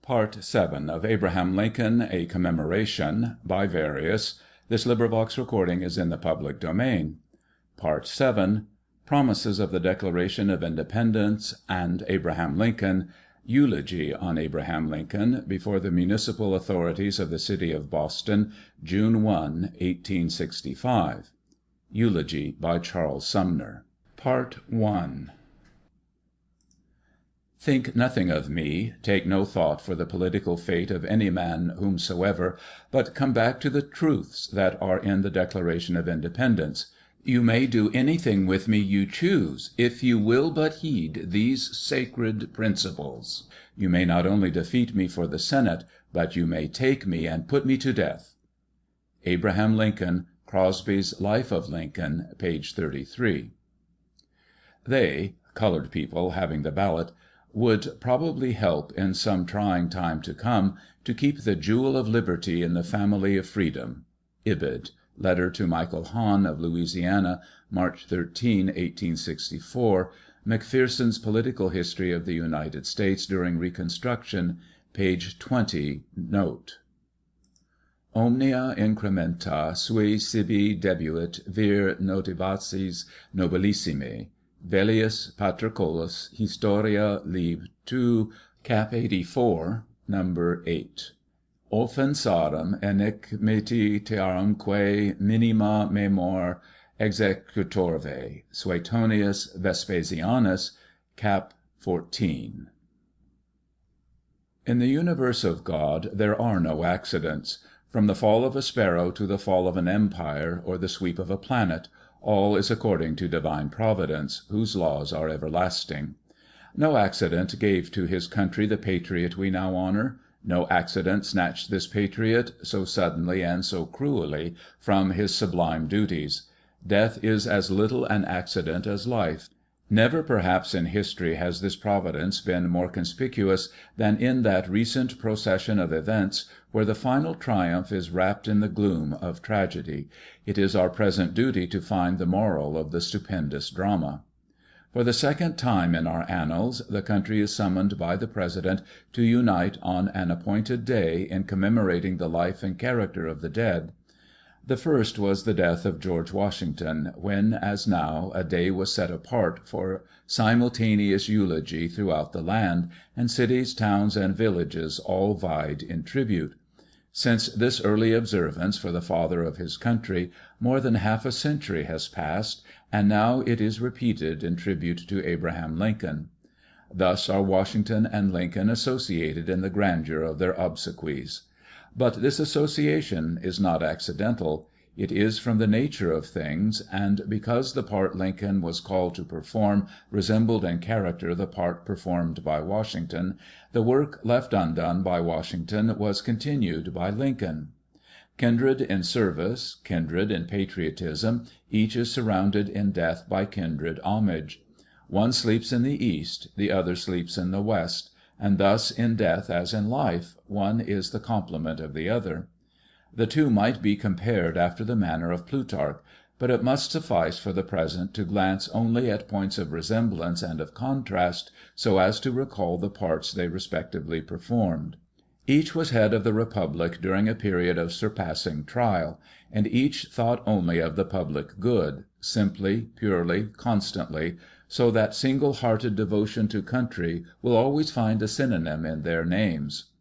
Part 7 of Abraham Lincoln, A Commemoration, by various. This recording is in the public domain. Part 7, Promises of the Declaration of Independence and Abraham Lincoln, Eulogy on Abraham Lincoln, before the municipal authorities of the city of Boston, June 1, 1865. Eulogy by Charles Sumner. Part 1. Think nothing of me, take no thought for the political fate of any man whomsoever, but come back to the truths that are in the Declaration of Independence. You may do anything with me you choose, if you will but heed these sacred principles. You may not only defeat me for the Senate, but you may take me and put me to death. Abraham Lincoln, Crosby's Life of Lincoln, page 33. They, colored people having the ballot, would probably help in some trying time to come to keep the jewel of liberty in the family of freedom. Ibid. Letter to Michael Hahn of Louisiana, March 13, 1864. McPherson's Political History of the United States during Reconstruction, page 20, note. Omnia incrementa sui sibi debuit vir notivaces nobilissime. Velius Patricolus, Historia, Lib. 2, Cap. 84, number 8. Offensarum iniquitiarumque minima memor executorve. Suetonius Vespasianus, Cap. 14. In the universe of God there are no accidents. From the fall of a sparrow to the fall of an empire, or the sweep of a planet, all is according to divine providence, whose laws are everlasting. No accident gave to his country the patriot we now honor. No accident snatched this patriot, so suddenly and so cruelly, from his sublime duties. Death is as little an accident as life. Never perhaps in history has this providence been more conspicuous than in that recent procession of events where the final triumph is wrapped in the gloom of tragedy. It is our present duty to find the moral of the stupendous drama. For the second time in our annals, the country is summoned by the President to unite on an appointed day in commemorating the life and character of the dead. The first was the death of George Washington, when, as now, a day was set apart for simultaneous eulogy throughout the land, and cities, towns, and villages all vied in tribute. Since this early observance for the father of his country, more than half a century has passed, and now it is repeated in tribute to Abraham Lincoln. Thus are Washington and Lincoln associated in the grandeur of their obsequies. But this association is not accidental. It is from the nature of things, and because the part Lincoln was called to perform resembled in character the part performed by Washington, the work left undone by Washington was continued by Lincoln. Kindred in service, kindred in patriotism, each is surrounded in death by kindred homage. One sleeps in the East, the other sleeps in the West, and thus in death as in life, one is the complement of the other. The two might be compared after the manner of Plutarch, but it must suffice for the present to glance only at points of resemblance and of contrast, so as to recall the parts they respectively performed. Each was head of the Republic during a period of surpassing trial, and each thought only of the public good, simply, purely, constantly, so that single-hearted devotion to country will always find a synonym in their names.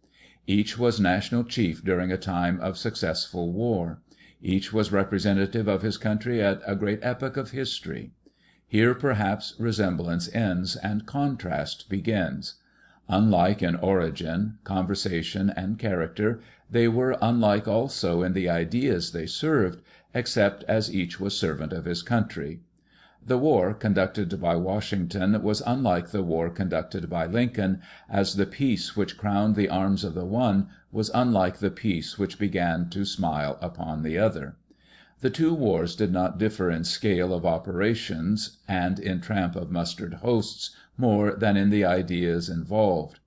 Each was national chief during a time of successful war. Each was representative of his country at a great epoch of history. Here perhaps resemblance ends and contrast begins. Unlike in origin, conversation, and character, they were unlike also in the ideas they served, except as each was servant of his country. The war conducted by Washington was unlike the war conducted by Lincoln, as the peace which crowned the arms of the one was unlike the peace which began to smile upon the other. The two wars did not differ in scale of operations and in tramp of mustered hosts more than in the ideas involved.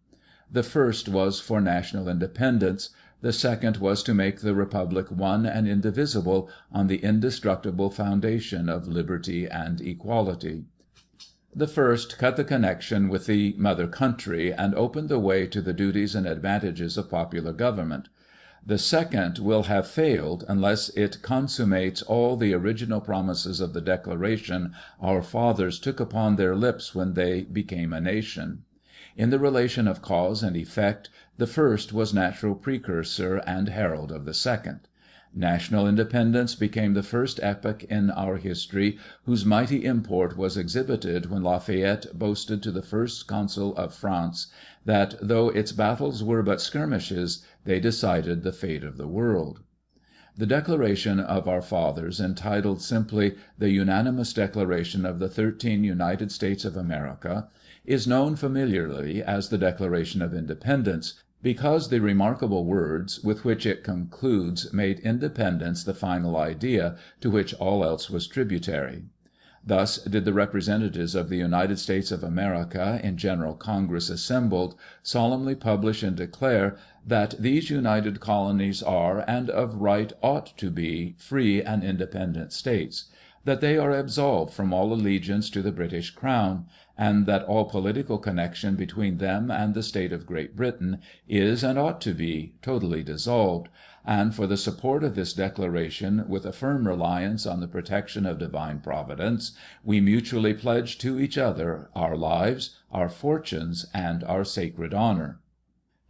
The first was for national independence. The second was to make the Republic one and indivisible on the indestructible foundation of liberty and equality. The first cut the connection with the mother country, and opened the way to the duties and advantages of popular government. The second will have failed unless it consummates all the original promises of the Declaration our fathers took upon their lips when they became a nation. In the relation of cause and effect, the first was natural precursor and herald of the second. National independence became the first epoch in our history whose mighty import was exhibited when Lafayette boasted to the First Consul of France that, though its battles were but skirmishes, they decided the fate of the world. The Declaration of our fathers, entitled simply "The Unanimous Declaration of the 13 United States of America," is known familiarly as the Declaration of Independence, because the remarkable words with which it concludes made independence the final idea, to which all else was tributary. Thus did the representatives of the United States of America, in General Congress assembled, solemnly publish and declare that these united colonies are, and of right ought to be, free and independent States; that they are absolved from all allegiance to the British Crown; and that all political connection between them and the State of Great Britain is, and ought to be, totally dissolved; and for the support of this declaration, with a firm reliance on the protection of divine Providence, we mutually pledge to each other our lives, our fortunes, and our sacred honor.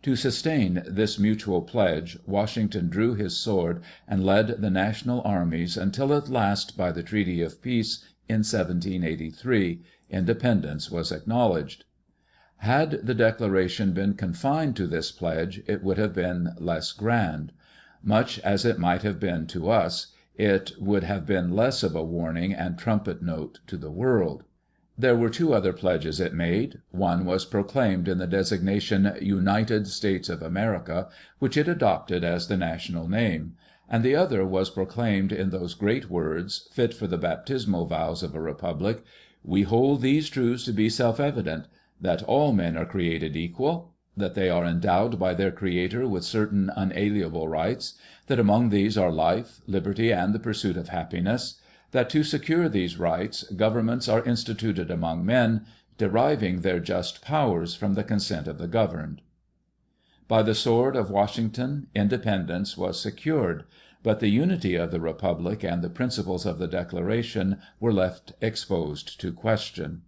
To sustain this mutual pledge, Washington drew his sword and led the national armies until at last, by the treaty of peace in 1783, independence was acknowledged. Had the Declaration been confined to this pledge, it would have been less grand. Much as it might have been to us, it would have been less of a warning and trumpet note to the world. There were two other pledges it made. One was proclaimed in the designation United States of America, which it adopted as the national name; and the other was proclaimed in those great words, fit for the baptismal vows of a republic: "We hold these truths to be self-evident, that all men are created equal; that they are endowed by their Creator with certain unalienable rights; that among these are life, liberty, and the pursuit of happiness; that to secure these rights, governments are instituted among men, deriving their just powers from the consent of the governed." By the sword of Washington, independence was secured, but the unity of the Republic and the principles of the Declaration were left exposed to question.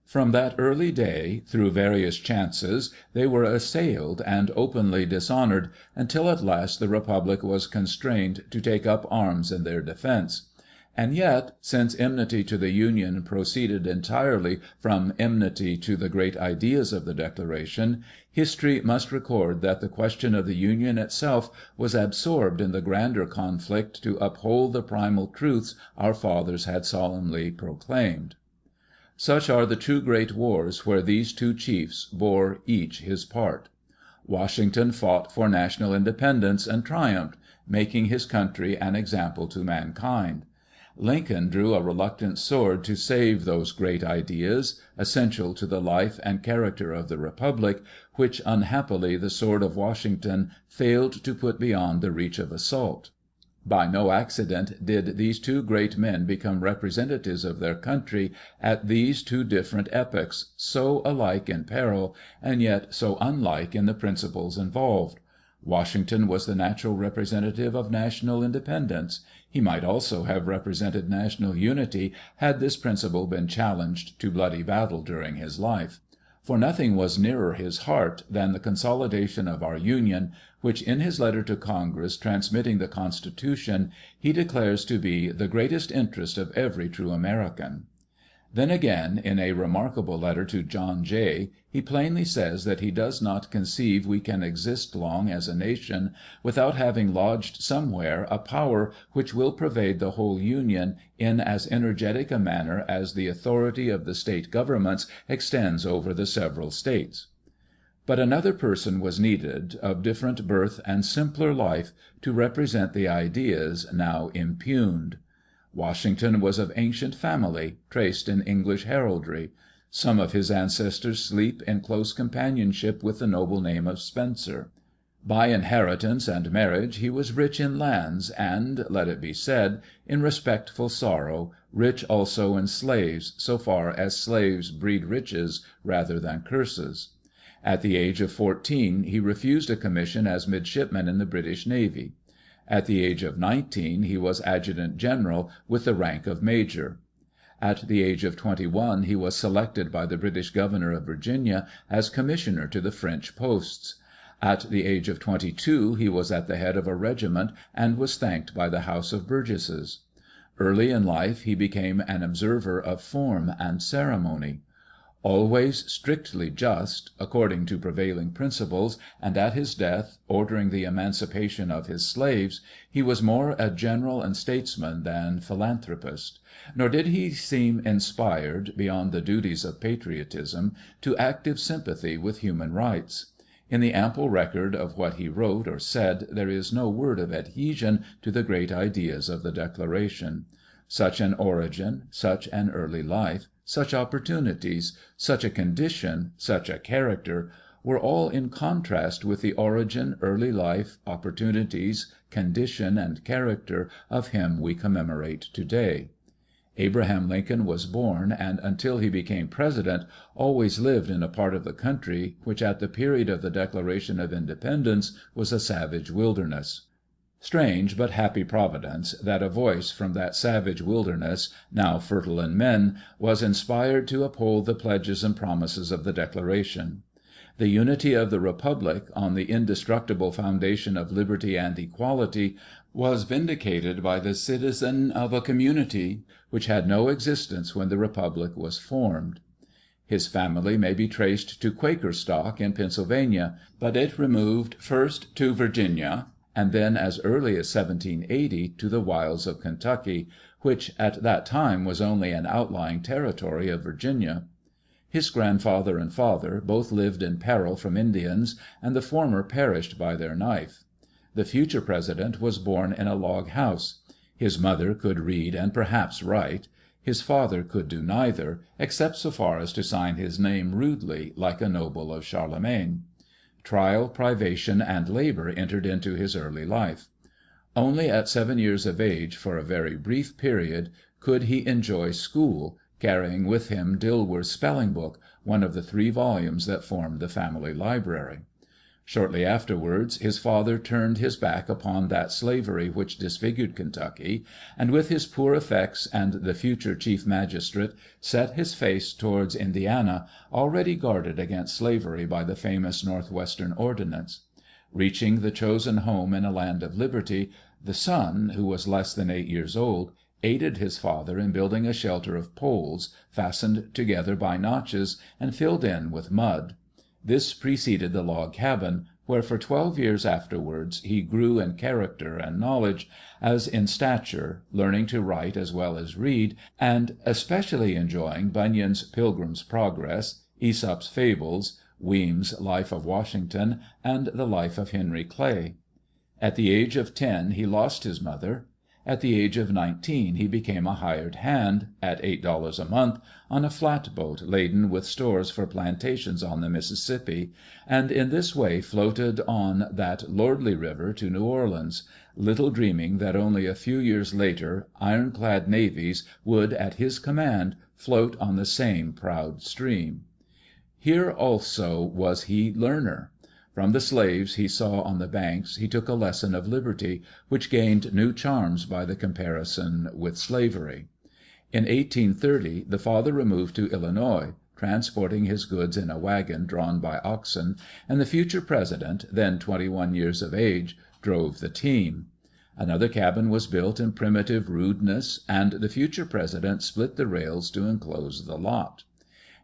From that early day, through various chances, they were assailed and openly dishonored, until at last the Republic was constrained to take up arms in their defense. And yet, since enmity to the Union proceeded entirely from enmity to the great ideas of the Declaration, history must record that the question of the Union itself was absorbed in the grander conflict to uphold the primal truths our fathers had solemnly proclaimed. Such are the two great wars where these two chiefs bore each his part. Washington fought for national independence and triumphed, making his country an example to mankind. Lincoln drew a reluctant sword to save those great ideas, essential to the life and character of the Republic, which unhappily the sword of Washington failed to put beyond the reach of assault. By no accident did these two great men become representatives of their country at these two different epochs, so alike in peril, and yet so unlike in the principles involved. Washington was the natural representative of national independence. He might also have represented national unity had this principle been challenged to bloody battle during his life. For nothing was nearer his heart than the consolidation of our Union, which in his letter to Congress transmitting the Constitution, he declares to be "the greatest interest of every true American." Then again, in a remarkable letter to John Jay, he plainly says that he does not conceive we can exist long as a nation without having lodged somewhere a power which will pervade the whole Union in as energetic a manner as the authority of the State governments extends over the several States. But another person was needed, of different birth and simpler life, to represent the ideas now impugned. Washington was of ancient family, traced in English heraldry. Some of his ancestors sleep in close companionship with the noble name of Spencer. By inheritance and marriage he was rich in lands, and, let it be said, in respectful sorrow, rich also in slaves, so far as slaves breed riches rather than curses. At the age of 14 he refused a commission as midshipman in the British Navy. At the age of 19 he was adjutant general with the rank of major. At the age of 21 he was selected by the British governor of Virginia as commissioner to the French posts. At the age of 22 he was at the head of a regiment and was thanked by the House of Burgesses. Early in life he became an observer of form and ceremony. Always strictly just, according to prevailing principles, and at his death ordering the emancipation of his slaves, he was more a general and statesman than philanthropist. Nor did he seem inspired, beyond the duties of patriotism, to active sympathy with human rights. In the ample record of what he wrote or said there is no word of adhesion to the great ideas of the Declaration. Such an origin, such an early life, such opportunities, such a condition, such a character, were all in contrast with the origin, early life, opportunities, condition, and character of him we commemorate today. Abraham Lincoln was born, and until he became President, always lived in a part of the country which at the period of the Declaration of Independence was a savage wilderness. Strange but happy providence that a voice from that savage wilderness, now fertile in men, was inspired to uphold the pledges and promises of the Declaration. The unity of the Republic, on the indestructible foundation of liberty and equality, was vindicated by the citizen of a community which had no existence when the Republic was formed. His family may be traced to Quaker stock in Pennsylvania, but it removed first to Virginia, and then as early as 1780 to the wilds of Kentucky, which at that time was only an outlying territory of Virginia. His grandfather and father both lived in peril from Indians, and the former perished by their knife. The future President was born in a log house. His mother could read and perhaps write. His father could do neither, except so far as to sign his name rudely, like a noble of Charlemagne. Trial, privation, and labor entered into his early life. Only at 7 years of age, for a very brief period, could he enjoy school, carrying with him Dilworth's spelling book, one of the 3 volumes that formed the family library. Shortly afterwards his father turned his back upon that slavery which disfigured Kentucky, and with his poor effects and the future chief magistrate set his face towards Indiana, already guarded against slavery by the famous Northwestern Ordinance. Reaching the chosen home in a land of liberty, the son, who was less than 8 years old, aided his father in building a shelter of poles, fastened together by notches and filled in with mud. This preceded the log cabin, where for 12 years afterwards he grew in character and knowledge, as in stature, learning to write as well as read, and especially enjoying Bunyan's Pilgrim's Progress, Aesop's Fables, Weem's Life of Washington, and the Life of Henry Clay. At the age of 10 he lost his mother. At the age of 19 he became a hired hand, at $8 a month, on a flatboat laden with stores for plantations on the Mississippi, and in this way floated on that lordly river to New Orleans, little dreaming that only a few years later ironclad navies would, at his command, float on the same proud stream. Here also was he learner. From the slaves he saw on the banks he took a lesson of liberty, which gained new charms by the comparison with slavery. In 1830 the father removed to Illinois, transporting his goods in a wagon drawn by oxen, and the future President, then 21 years of age, drove the team. Another cabin was built in primitive rudeness, and the future President split the rails to enclose the lot.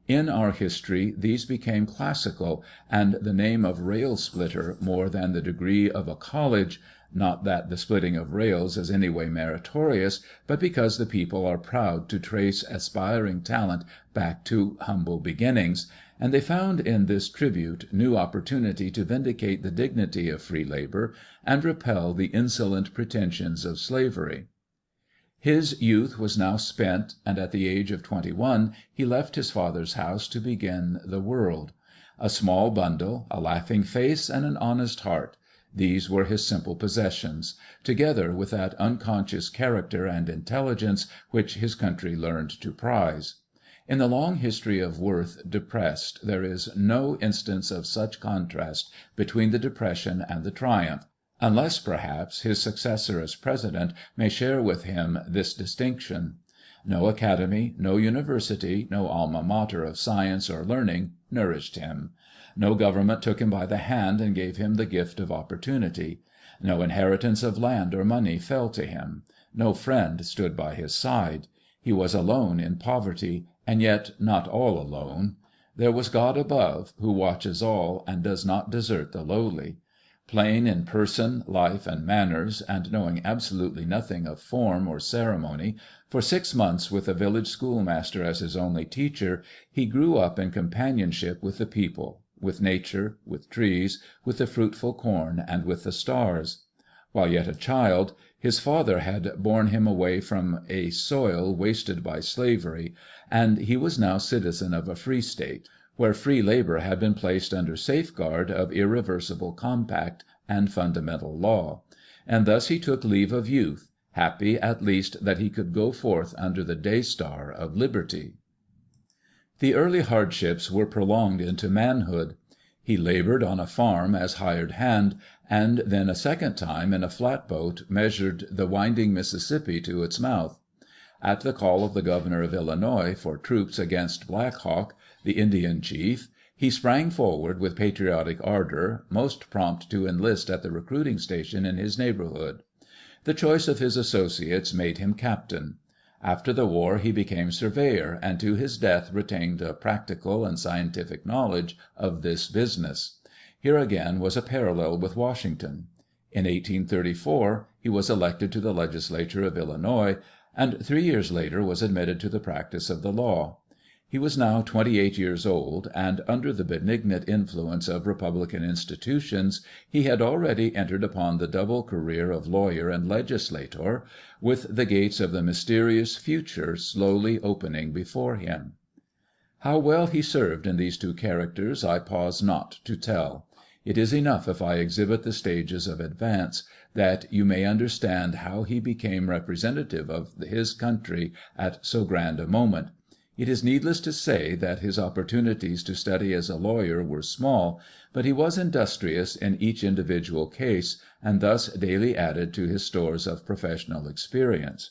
In our history these became classical, and the name of rail splitter more than the degree of a college, not that the splitting of rails is any way meritorious, but because the people are proud to trace aspiring talent back to humble beginnings, and they found in this tribute new opportunity to vindicate the dignity of free labor and repel the insolent pretensions of slavery. His youth was now spent, and at the age of 21 he left his father's house to begin the world. A small bundle, a laughing face, and an honest heart, These were his simple possessions, together with that unconscious character and intelligence which his country learned to prize. In the long history of Worth depressed there is no instance of such contrast between the depression and the triumph, unless, perhaps, his successor as President may share with him this distinction. No academy, no university, no alma mater of science or learning nourished him. No government took him by the hand and gave him the gift of opportunity. No inheritance of land or money fell to him. No friend stood by his side. He was alone in poverty, and yet not all alone. There was God above, who watches all, and does not desert the lowly. Plain in person, life, and manners, and knowing absolutely nothing of form or ceremony, for 6 months with a village schoolmaster as his only teacher, he grew up in companionship with the people, with nature, with trees, with the fruitful corn, and with the stars. While yet a child, his father had borne him away from a soil wasted by slavery, and he was now citizen of a free state, where free labor had been placed under safeguard of irreversible compact and fundamental law. And thus he took leave of youth, happy at least that he could go forth under the day star of liberty. The early hardships were prolonged into manhood. He labored on a farm as hired hand, and then a second time in a flatboat measured the winding Mississippi to its mouth. At the call of the governor of Illinois for troops against Black Hawk, the Indian chief, he sprang forward with patriotic ardor, most prompt to enlist at the recruiting station in his neighborhood. The choice of his associates made him captain. After the war he became surveyor, and to his death retained a practical and scientific knowledge of this business. Here again was a parallel with Washington. In 1834 he was elected to the legislature of Illinois, and 3 years later was admitted to the practice of the law. He was now 28 years old, and under the benignant influence of republican institutions he had already entered upon the double career of lawyer and legislator, with the gates of the mysterious future slowly opening before him. How well he served in these two characters I pause not to tell. It is enough if I exhibit the stages of advance, that you may understand how he became representative of his country at so grand a moment. It is needless to say that his opportunities to study as a lawyer were small, but he was industrious in each individual case, and thus daily added to his stores of professional experience.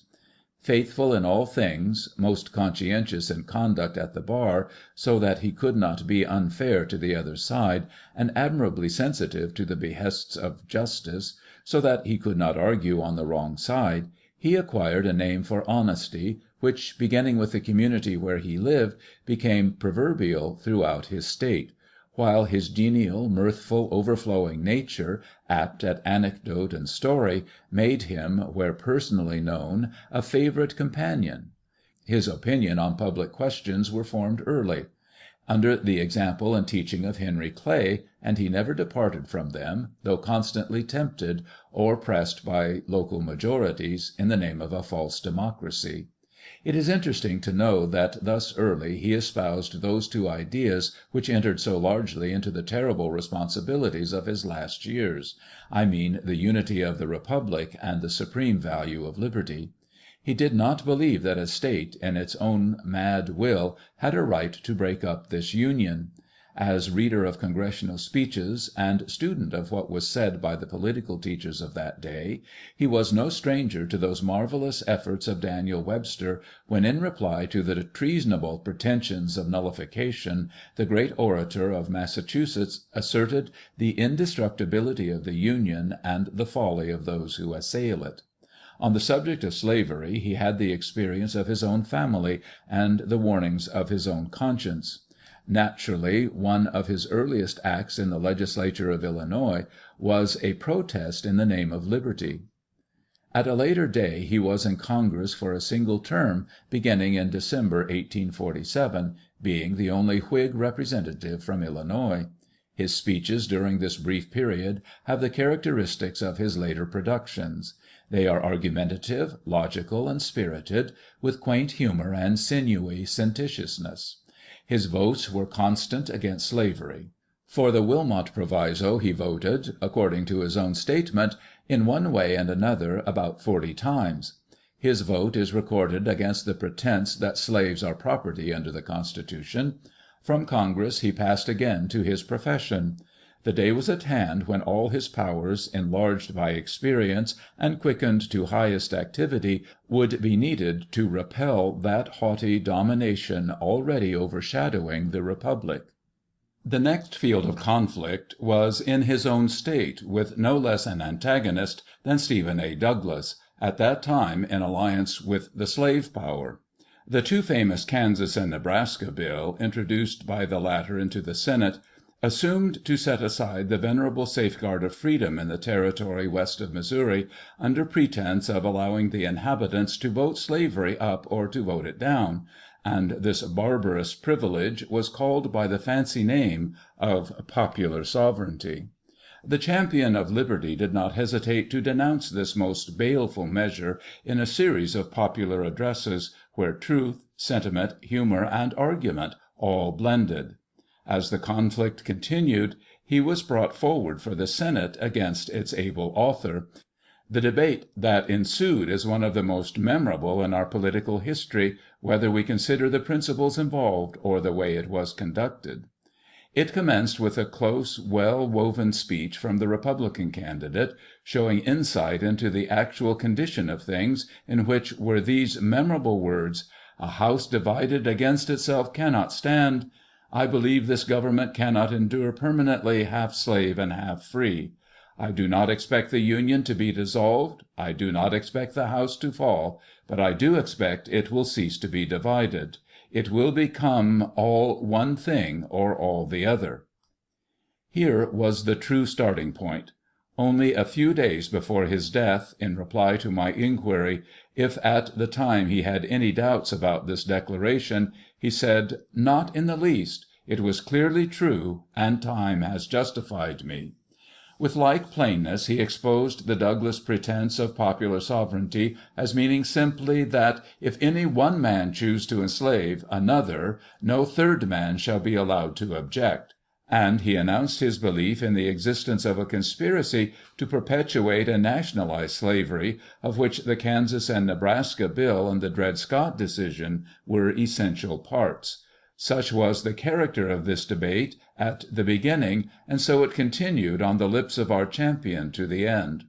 Faithful in all things, most conscientious in conduct at the bar, so that he could not be unfair to the other side, and admirably sensitive to the behests of justice, so that he could not argue on the wrong side, he acquired a name for honesty, which, beginning with the community where he lived, became proverbial throughout his state, while his genial, mirthful, overflowing nature, apt at anecdote and story, made him, where personally known, a favorite companion. His opinion on public questions were formed early, under the example and teaching of Henry Clay, and he never departed from them, though constantly tempted or pressed by local majorities in the name of a false democracy. It is interesting to know that thus early he espoused those two ideas which entered so largely into the terrible responsibilities of his last years, I mean the unity of the Republic and the supreme value of liberty. He did not believe that a state, in its own mad will, had a right to break up this Union. As reader of congressional speeches, and student of what was said by the political teachers of that day, he was no stranger to those marvelous efforts of Daniel Webster, when, in reply to the treasonable pretensions of nullification, the great orator of Massachusetts asserted the indestructibility of the Union and the folly of those who assail it. On the subject of slavery he had the experience of his own family, and the warnings of his own conscience. Naturally, one of his earliest acts in the legislature of Illinois was a protest in the name of liberty. At a later day he was in Congress for a single term, beginning in December, 1847, being the only Whig representative from Illinois. His speeches during this brief period have the characteristics of his later productions. They are argumentative, logical, and spirited, with quaint humor and sinewy sententiousness. His votes were constant against slavery. For the Wilmot Proviso he voted, according to his own statement, in one way and another about 40 times. His vote is recorded against the pretence that slaves are property under the Constitution. From Congress he passed again to his profession. The day was at hand when all his powers, enlarged by experience and quickened to highest activity, would be needed to repel that haughty domination already overshadowing the Republic. The next field of conflict was in his own state, with no less an antagonist than Stephen A. Douglas, at that time in alliance with the slave power. The two famous Kansas and Nebraska Bill, introduced by the latter into the Senate, assumed to set aside the venerable safeguard of freedom in the territory west of Missouri, under pretense of allowing the inhabitants to vote slavery up or to vote it down, and this barbarous privilege was called by the fancy name of popular sovereignty. The champion of liberty did not hesitate to denounce this most baleful measure in a series of popular addresses, where truth, sentiment, humor, and argument all blended. As the conflict continued, he was brought forward for the Senate against its able author. The debate that ensued is one of the most memorable in our political history, whether we consider the principles involved or the way it was conducted. It commenced with a close, well-woven speech from the Republican candidate, showing insight into the actual condition of things, in which were these memorable words: "A house divided against itself cannot stand. I believe this government cannot endure permanently half slave and half free. I do not expect the Union to be dissolved. I do not expect the house to fall. But I do expect it will cease to be divided. It will become all one thing or all the other." Here was the true starting point. Only a few days before his death, in reply to my inquiry if at the time he had any doubts about this declaration, he said, "Not in the least. It was clearly true, and time has justified me." With like plainness he exposed the Douglas pretense of popular sovereignty as meaning simply that if any one man choose to enslave another, no third man shall be allowed to object; and he announced his belief in the existence of a conspiracy to perpetuate and nationalize slavery, of which the Kansas and Nebraska Bill and the Dred Scott decision were essential parts. Such was the character of this debate at the beginning, and so it continued on the lips of our champion to the end.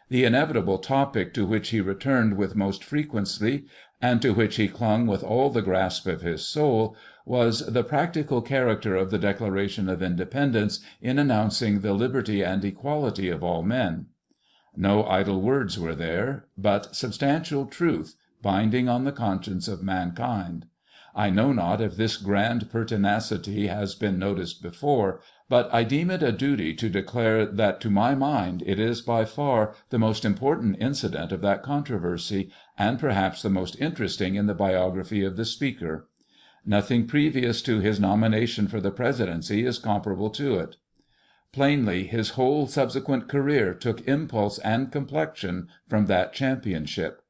The inevitable topic to which he returned with most frequency, and to which he clung with all the grasp of his soul, was the practical character of the Declaration of Independence in announcing the liberty and equality of all men. No idle words were there, but substantial truth, binding on the conscience of mankind. I know not if this grand pertinacity has been noticed before, but I deem it a duty to declare that to my mind it is by far the most important incident of that controversy, and perhaps the most interesting in the biography of the speaker. Nothing previous to his nomination for the presidency is comparable to it. Plainly, his whole subsequent career took impulse and complexion from that championship.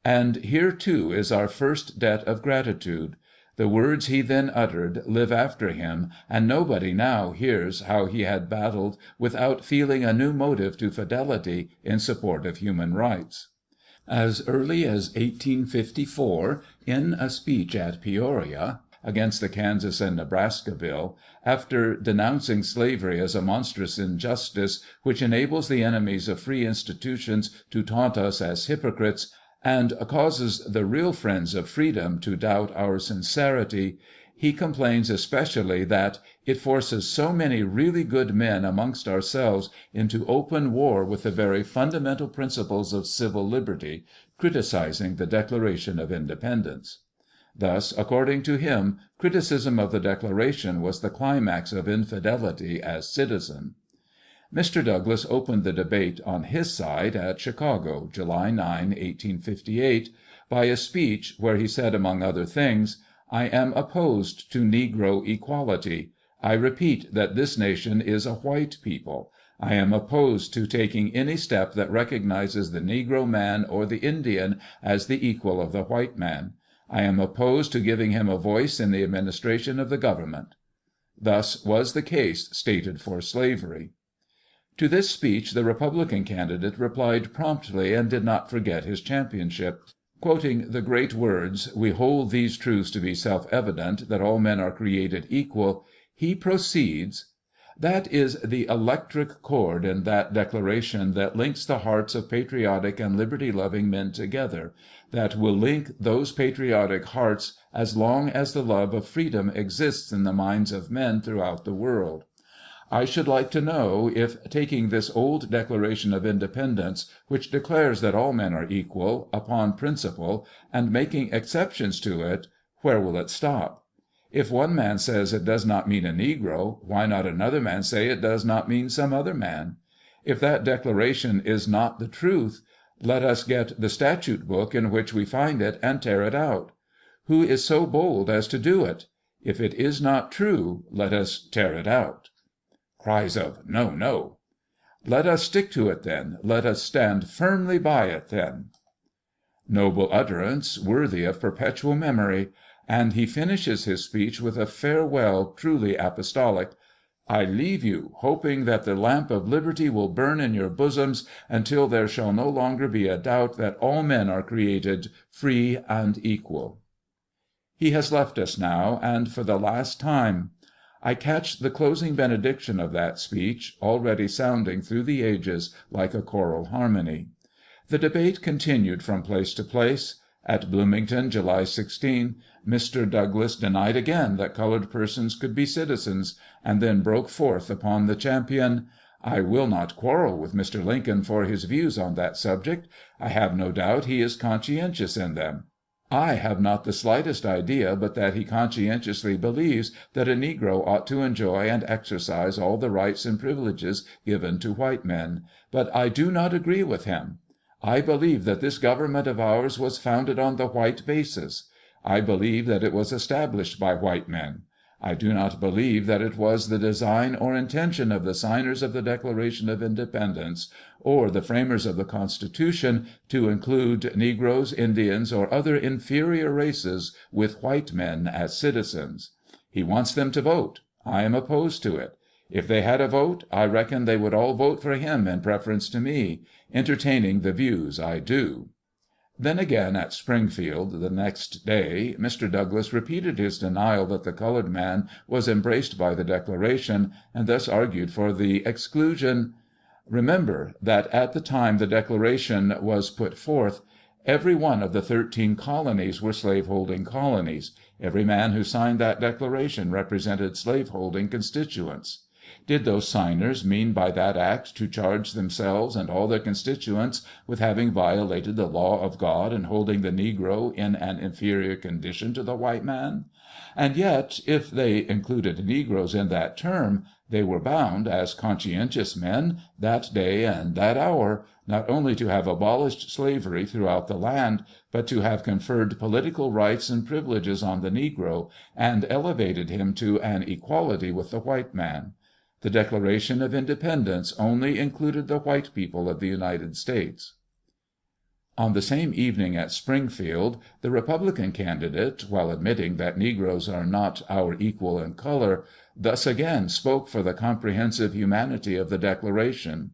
And here, too, is our first debt of gratitude. The words he then uttered live after him, and nobody now hears how he had battled without feeling a new motive to fidelity in support of human rights. As early as 1854, in a speech at Peoria, against the Kansas and Nebraska Bill, after denouncing slavery as a monstrous injustice which enables the enemies of free institutions to taunt us as hypocrites, and causes the real friends of freedom to doubt our sincerity, he complains especially that it forces so many really good men amongst ourselves into open war with the very fundamental principles of civil liberty, criticizing the Declaration of Independence. Thus, according to him, criticism of the Declaration was the climax of infidelity as citizen. Mr. Douglas opened the debate on his side at Chicago, July 9, 1858, by a speech where he said, among other things, "I am opposed to negro equality. I repeat that this nation is a white people. I am opposed to taking any step that recognizes the negro man or the Indian as the equal of the white man. I am opposed to giving him a voice in the administration of the government." Thus was the case stated for slavery. To this speech the Republican candidate replied promptly, and did not forget his championship. Quoting the great words, "We hold these truths to be self-evident, that all men are created equal," he proceeds: "That is the electric cord in that declaration that links the hearts of patriotic and liberty-loving men together, that will link those patriotic hearts as long as the love of freedom exists in the minds of men throughout the world. I should like to know if, taking this old Declaration of Independence, which declares that all men are equal, upon principle, and making exceptions to it, where will it stop? If one man says it does not mean a negro, why not another man say it does not mean some other man? If that declaration is not the truth, let us get the statute book in which we find it, and tear it out. Who is so bold as to do it? If it is not true, let us tear it out." Cries of "No, no." "Let us stick to it then. Let us stand firmly by it then." Noble utterance, worthy of perpetual memory, and he finishes his speech with a farewell truly apostolic: "I leave you, hoping that the lamp of liberty will burn in your bosoms until there shall no longer be a doubt that all men are created free and equal." He has left us now, and for the last time. I catch the closing benediction of that speech, already sounding through the ages like a choral harmony. The debate continued from place to place. At Bloomington, July 16, Mr. Douglas denied again that colored persons could be citizens, and then broke forth upon the champion: "I will not quarrel with Mr. Lincoln for his views on that subject. I have no doubt he is conscientious in them. I have not the slightest idea but that he conscientiously believes that a negro ought to enjoy and exercise all the rights and privileges given to white men, but I do not agree with him. I believe that this government of ours was founded on the white basis. I believe that it was established by white men. I do not believe that it was the design or intention of the signers of the Declaration of Independence, or the framers of the Constitution, to include negroes, Indians, or other inferior races with white men as citizens. He wants them to vote. I am opposed to it. If they had a vote, I reckon they would all vote for him in preference to me, entertaining the views I do." Then again at Springfield, the next day, Mr. Douglas repeated his denial that the colored man was embraced by the Declaration, and thus argued for the exclusion: "Remember that at the time the Declaration was put forth, every one of the 13 colonies were slaveholding colonies. Every man who signed that declaration represented slaveholding constituents. Did those signers mean by that act to charge themselves and all their constituents with having violated the law of God and holding the negro in an inferior condition to the white man? And yet, if they included negroes in that term, they were bound, as conscientious men, that day and that hour, not only to have abolished slavery throughout the land, but to have conferred political rights and privileges on the negro, and elevated him to an equality with the white man. The Declaration of Independence only included the white people of the United States." On the same evening at Springfield, the Republican candidate, while admitting that negroes are not our equal in color, thus again spoke for the comprehensive humanity of the Declaration: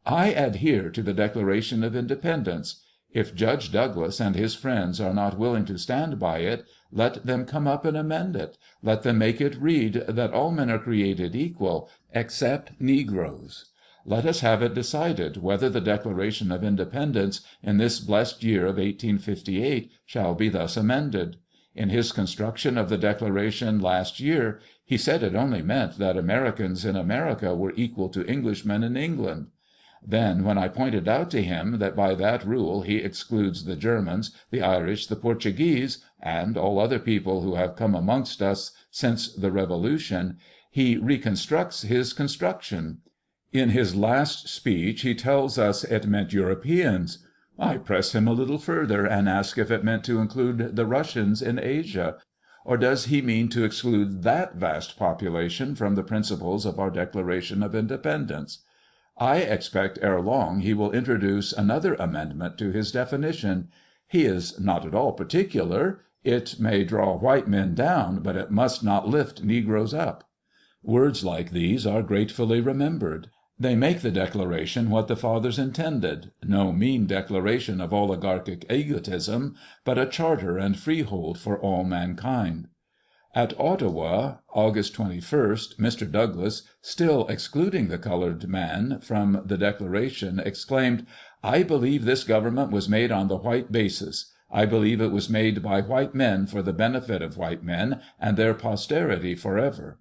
"I adhere to the Declaration of Independence. If Judge Douglas and his friends are not willing to stand by it, let them come up and amend it. Let them make it read that all men are created equal, except negroes. Let us have it decided whether the Declaration of Independence in this blessed year of 1858 shall be thus amended. In his construction of the Declaration last year, he said it only meant that Americans in America were equal to Englishmen in England. Then, when I pointed out to him that by that rule he excludes the Germans, the Irish, the Portuguese, and all other people who have come amongst us since the Revolution, he reconstructs his construction. In his last speech he tells us it meant Europeans. I press him a little further, and ask if it meant to include the Russians in Asia, or does he mean to exclude that vast population from the principles of our Declaration of Independence? I expect ere long he will introduce another amendment to his definition. He is not at all particular. It may draw white men down, but it must not lift negroes up. Words like these are gratefully remembered. They make the Declaration what the Fathers intended, no mean declaration of oligarchic egotism, but a charter and freehold for all mankind. At Ottawa, August 21st, Mr. Douglas, still excluding the colored man from the Declaration, exclaimed, "I believe this government was made on the white basis. I believe it was made by white men for the benefit of white men and their posterity forever."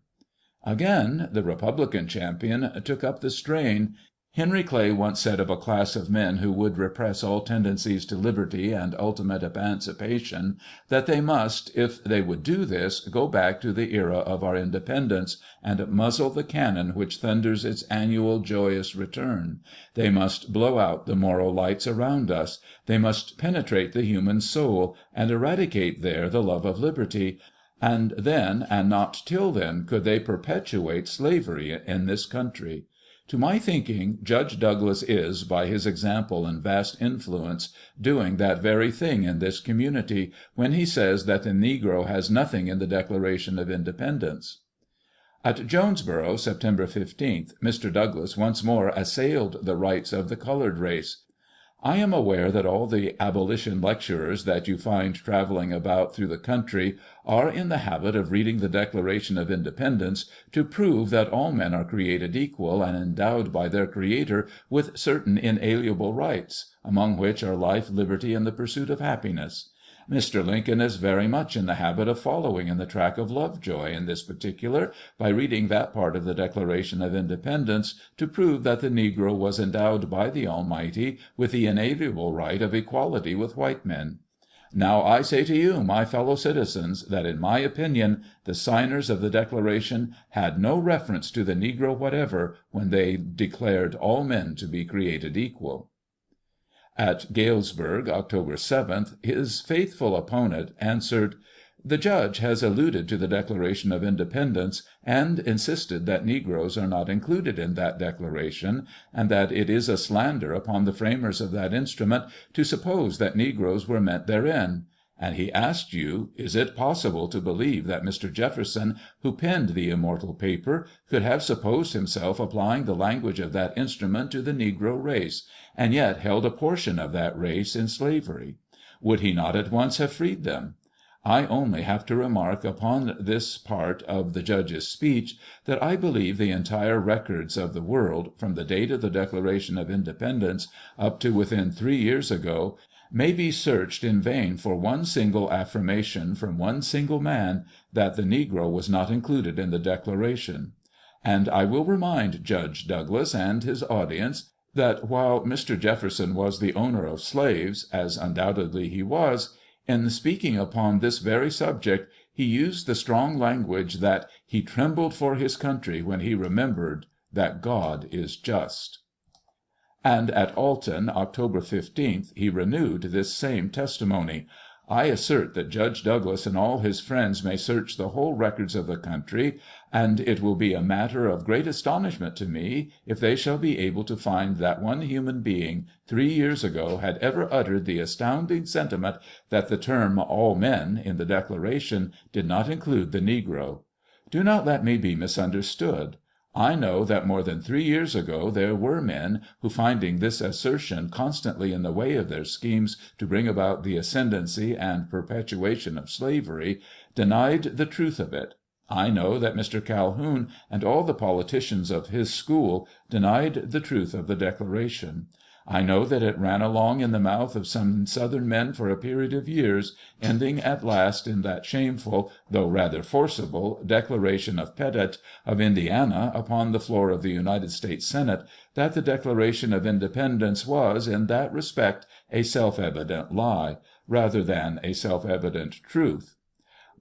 Again, the Republican champion took up the strain. Henry Clay once said of a class of men who would repress all tendencies to liberty and ultimate emancipation, that they must, if they would do this, go back to the era of our independence, and muzzle the cannon which thunders its annual joyous return. They must blow out the moral lights around us. They must penetrate the human soul, and eradicate there the love of liberty, and then, and not till then, could they perpetuate slavery in this country. To my thinking, Judge Douglas is, by his example and vast influence, doing that very thing in this community, when he says that the negro has nothing in the Declaration of Independence. At Jonesboro, September 15th, Mr. Douglas once more assailed the rights of the colored race. I am aware that all the abolition lecturers that you find traveling about through the country are in the habit of reading the Declaration of Independence to prove that all men are created equal and endowed by their Creator with certain inalienable rights, among which are life, liberty, and the pursuit of happiness. Mr. Lincoln is very much in the habit of following in the track of Lovejoy in this particular, by reading that part of the Declaration of Independence to prove that the negro was endowed by the Almighty with the inalienable right of equality with white men. Now I say to you, my fellow citizens, that in my opinion the signers of the Declaration had no reference to the negro whatever when they declared all men to be created equal. At Galesburg, October 7th, his faithful opponent answered, "The Judge has alluded to the Declaration of Independence, and insisted that negroes are not included in that declaration, and that it is a slander upon the framers of that instrument to suppose that negroes were meant therein. And he asked you, is it possible to believe that Mr. Jefferson, who penned the immortal paper, could have supposed himself applying the language of that instrument to the negro race, and yet held a portion of that race in slavery? Would he not at once have freed them? I only have to remark upon this part of the Judge's speech, that I believe the entire records of the world, from the date of the Declaration of Independence up to within 3 years ago, may be searched in vain for one single affirmation from one single man that the negro was not included in the Declaration. And I will remind Judge Douglas and his audience that while Mr. Jefferson was the owner of slaves, as undoubtedly he was, in speaking upon this very subject he used the strong language that he trembled for his country when he remembered that God is just. And at Alton, October 15th, he renewed this same testimony. I assert that Judge Douglas and all his friends may search the whole records of the country, and it will be a matter of great astonishment to me if they shall be able to find that one human being 3 years ago had ever uttered the astounding sentiment that the term all men in the Declaration did not include the negro. Do not let me be misunderstood. I know that more than 3 years ago there were men who, finding this assertion constantly in the way of their schemes to bring about the ascendancy and perpetuation of slavery, denied the truth of it. I know that Mr. Calhoun and all the politicians of his school denied the truth of the Declaration. I know that it ran along in the mouth of some Southern men for a period of years, ending at last in that shameful, though rather forcible, declaration of Pettit, of Indiana, upon the floor of the United States Senate, that the Declaration of Independence was, in that respect, a self-evident lie, rather than a self-evident truth.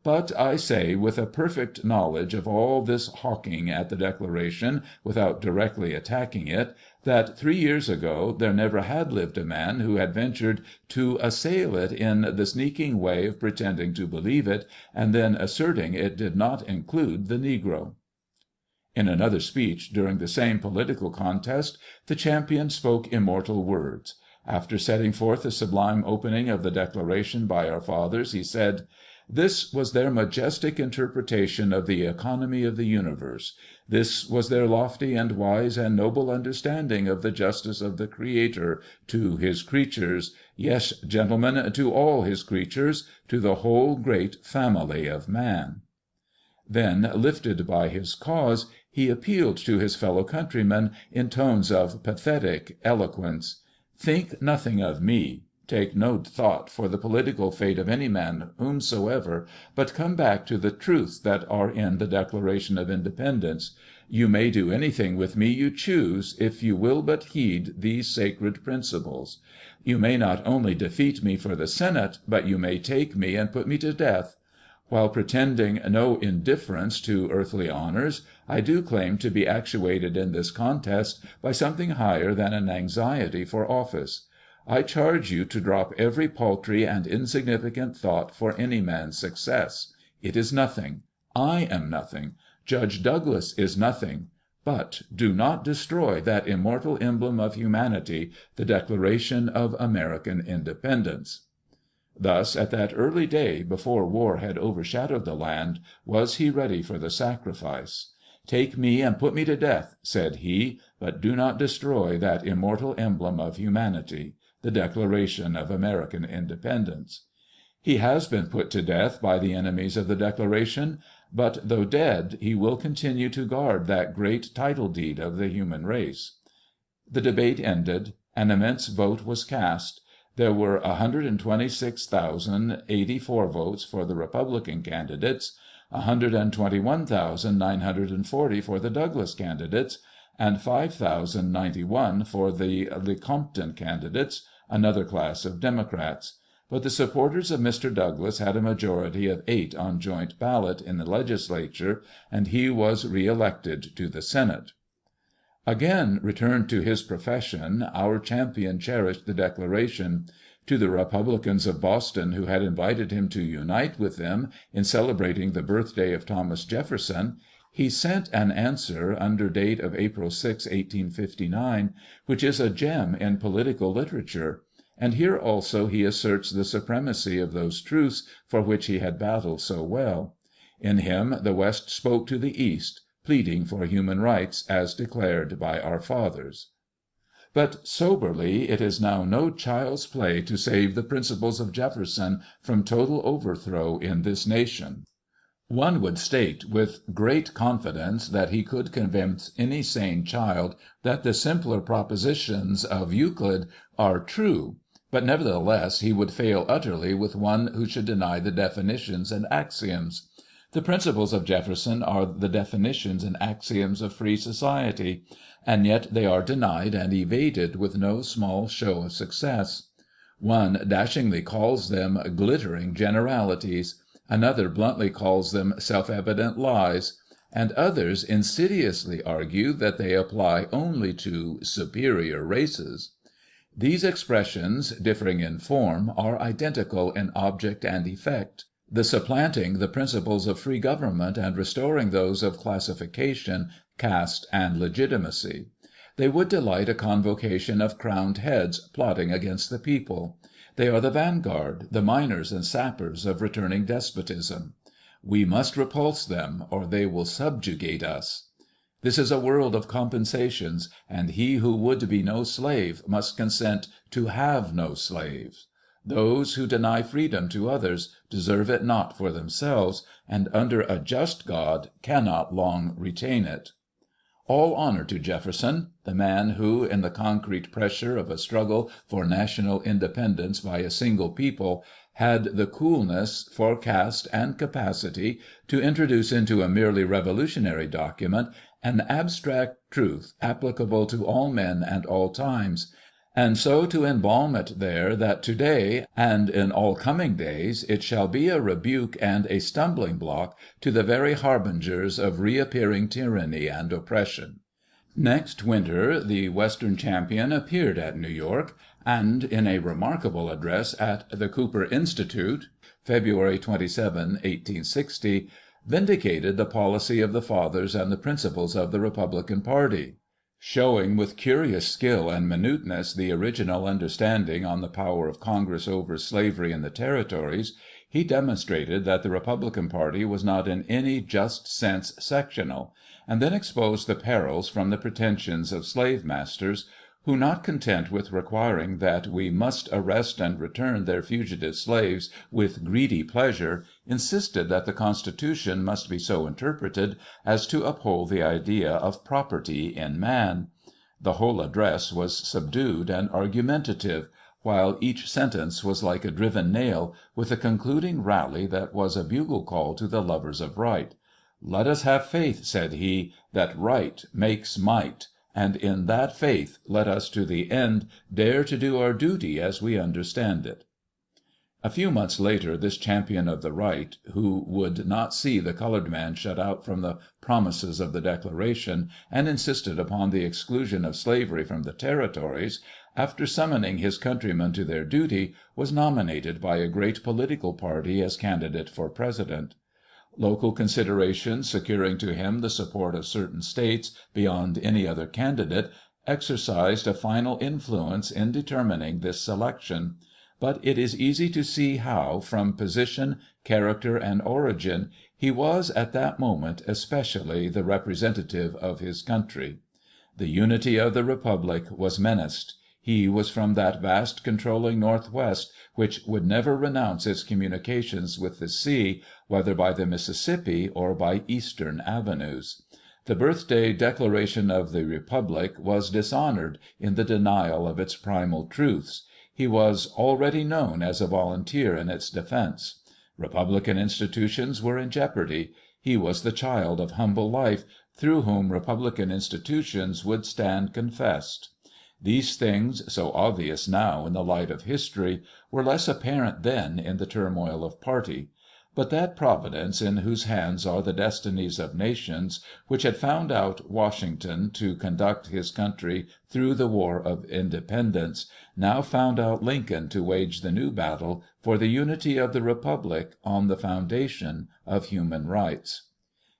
But I say, with a perfect knowledge of all this hawking at the Declaration without directly attacking it, that 3 years ago there never had lived a man who had ventured to assail it in the sneaking way of pretending to believe it, and then asserting it did not include the negro. In another speech during the same political contest, the champion spoke immortal words. After setting forth the sublime opening of the Declaration by our fathers, he said, This was their majestic interpretation of the economy of the universe. This was their lofty and wise and noble understanding of the justice of the Creator to his creatures, yes, gentlemen, to all his creatures, to the whole great family of man. Then, lifted by his cause, he appealed to his fellow countrymen in tones of pathetic eloquence. "Think nothing of me. Take no thought for the political fate of any man whomsoever, but come back to the truths that are in the Declaration of Independence. You may do anything with me you choose, if you will but heed these sacred principles. You may not only defeat me for the Senate, but you may take me and put me to death. While pretending no indifference to earthly honors, I do claim to be actuated in this contest by something higher than an anxiety for office. I charge you to drop every paltry and insignificant thought for any man's success. It is nothing. I am nothing. Judge Douglas is nothing. But do not destroy that immortal emblem of humanity, the Declaration of American Independence." Thus, at that early day, before war had overshadowed the land, was he ready for the sacrifice. "Take me and put me to death," said he, "but do not destroy that immortal emblem of humanity, the Declaration of American Independence." He has been put to death by the enemies of the Declaration, but though dead, he will continue to guard that great title deed of the human race. The debate ended. An immense vote was cast. There were 126,084 votes for the Republican candidates, 121,940 for the Douglas candidates, and 5,091 for the Lecompton candidates, another class of Democrats. But the supporters of Mr. Douglas had a majority of 8 on joint ballot in the Legislature, and he was re-elected to the Senate. Again returned to his profession, our champion cherished the Declaration. To the Republicans of Boston who had invited him to unite with them in celebrating the birthday of Thomas Jefferson, he sent an answer under date of April 6, 1859, which is a gem in political literature. And here also he asserts the supremacy of those truths for which he had battled so well. In him the West spoke to the East, pleading for human rights as declared by our fathers. But soberly, it is now no child's play to save the principles of Jefferson from total overthrow in this nation. One would state with great confidence that he could convince any sane child that the simpler propositions of Euclid are true, but nevertheless he would fail utterly with one who should deny the definitions and axioms. The principles of Jefferson are the definitions and axioms of free society, and yet they are denied and evaded with no small show of success. One dashingly calls them glittering generalities, another bluntly calls them self-evident lies, and others insidiously argue that they apply only to superior races. These expressions, differing in form, are identical in object and effect, the supplanting the principles of free government and restoring those of classification, caste, and legitimacy. They would delight a convocation of crowned heads plotting against the people. They are the vanguard, the miners and sappers of returning despotism. We must repulse them, or they will subjugate us. This is a world of compensations, and he who would be no slave must consent to have no slaves. Those who deny freedom to others deserve it not for themselves, and under a just God cannot long retain it. All honor to Jefferson, the man who, in the concrete pressure of a struggle for national independence by a single people, had the coolness, forecast, and capacity to introduce into a merely revolutionary document an abstract truth applicable to all men and all times, and so to embalm it there that today, and in all coming days, it shall be a rebuke and a stumbling block to the very harbingers of reappearing tyranny and oppression. Next winter the Western champion appeared at New York, and in a remarkable address at the Cooper Institute, February 27, 1860, vindicated the policy of the fathers and the principles of the Republican party. Showing with curious skill and minuteness the original understanding on the power of Congress over slavery in the territories, he demonstrated that the Republican party was not in any just sense sectional, and then exposed the perils from the pretensions of slave masters, who, not content with requiring that we must arrest and return their fugitive slaves with greedy pleasure, insisted that the Constitution must be so interpreted as to uphold the idea of property in man. The whole address was subdued and argumentative, while each sentence was like a driven nail, with a concluding rally that was a bugle call to the lovers of right. "Let us have faith," said he, "that right makes might, and in that faith let us to the end dare to do our duty as we understand it." A few months later this champion of the right, who would not see the colored man shut out from the promises of the Declaration, and insisted upon the exclusion of slavery from the territories, after summoning his countrymen to their duty, was nominated by a great political party as candidate for President. Local considerations securing to him the support of certain States beyond any other candidate, exercised a final influence in determining this selection. But it is easy to see how, from position, character, and origin, he was at that moment especially the representative of his country. The unity of the Republic was menaced. He was from that vast controlling Northwest which would never renounce its communications with the sea, whether by the Mississippi or by Eastern avenues. The birthday Declaration of the Republic was dishonored in the denial of its primal truths. He was already known as a volunteer in its defense. Republican institutions were in jeopardy. He was the child of humble life, through whom Republican institutions would stand confessed. These things, so obvious now in the light of history, were less apparent then in the turmoil of party. But that Providence in whose hands are the destinies of nations, which had found out Washington to conduct his country through the War of Independence, now found out Lincoln to wage the new battle for the unity of the Republic on the foundation of human rights.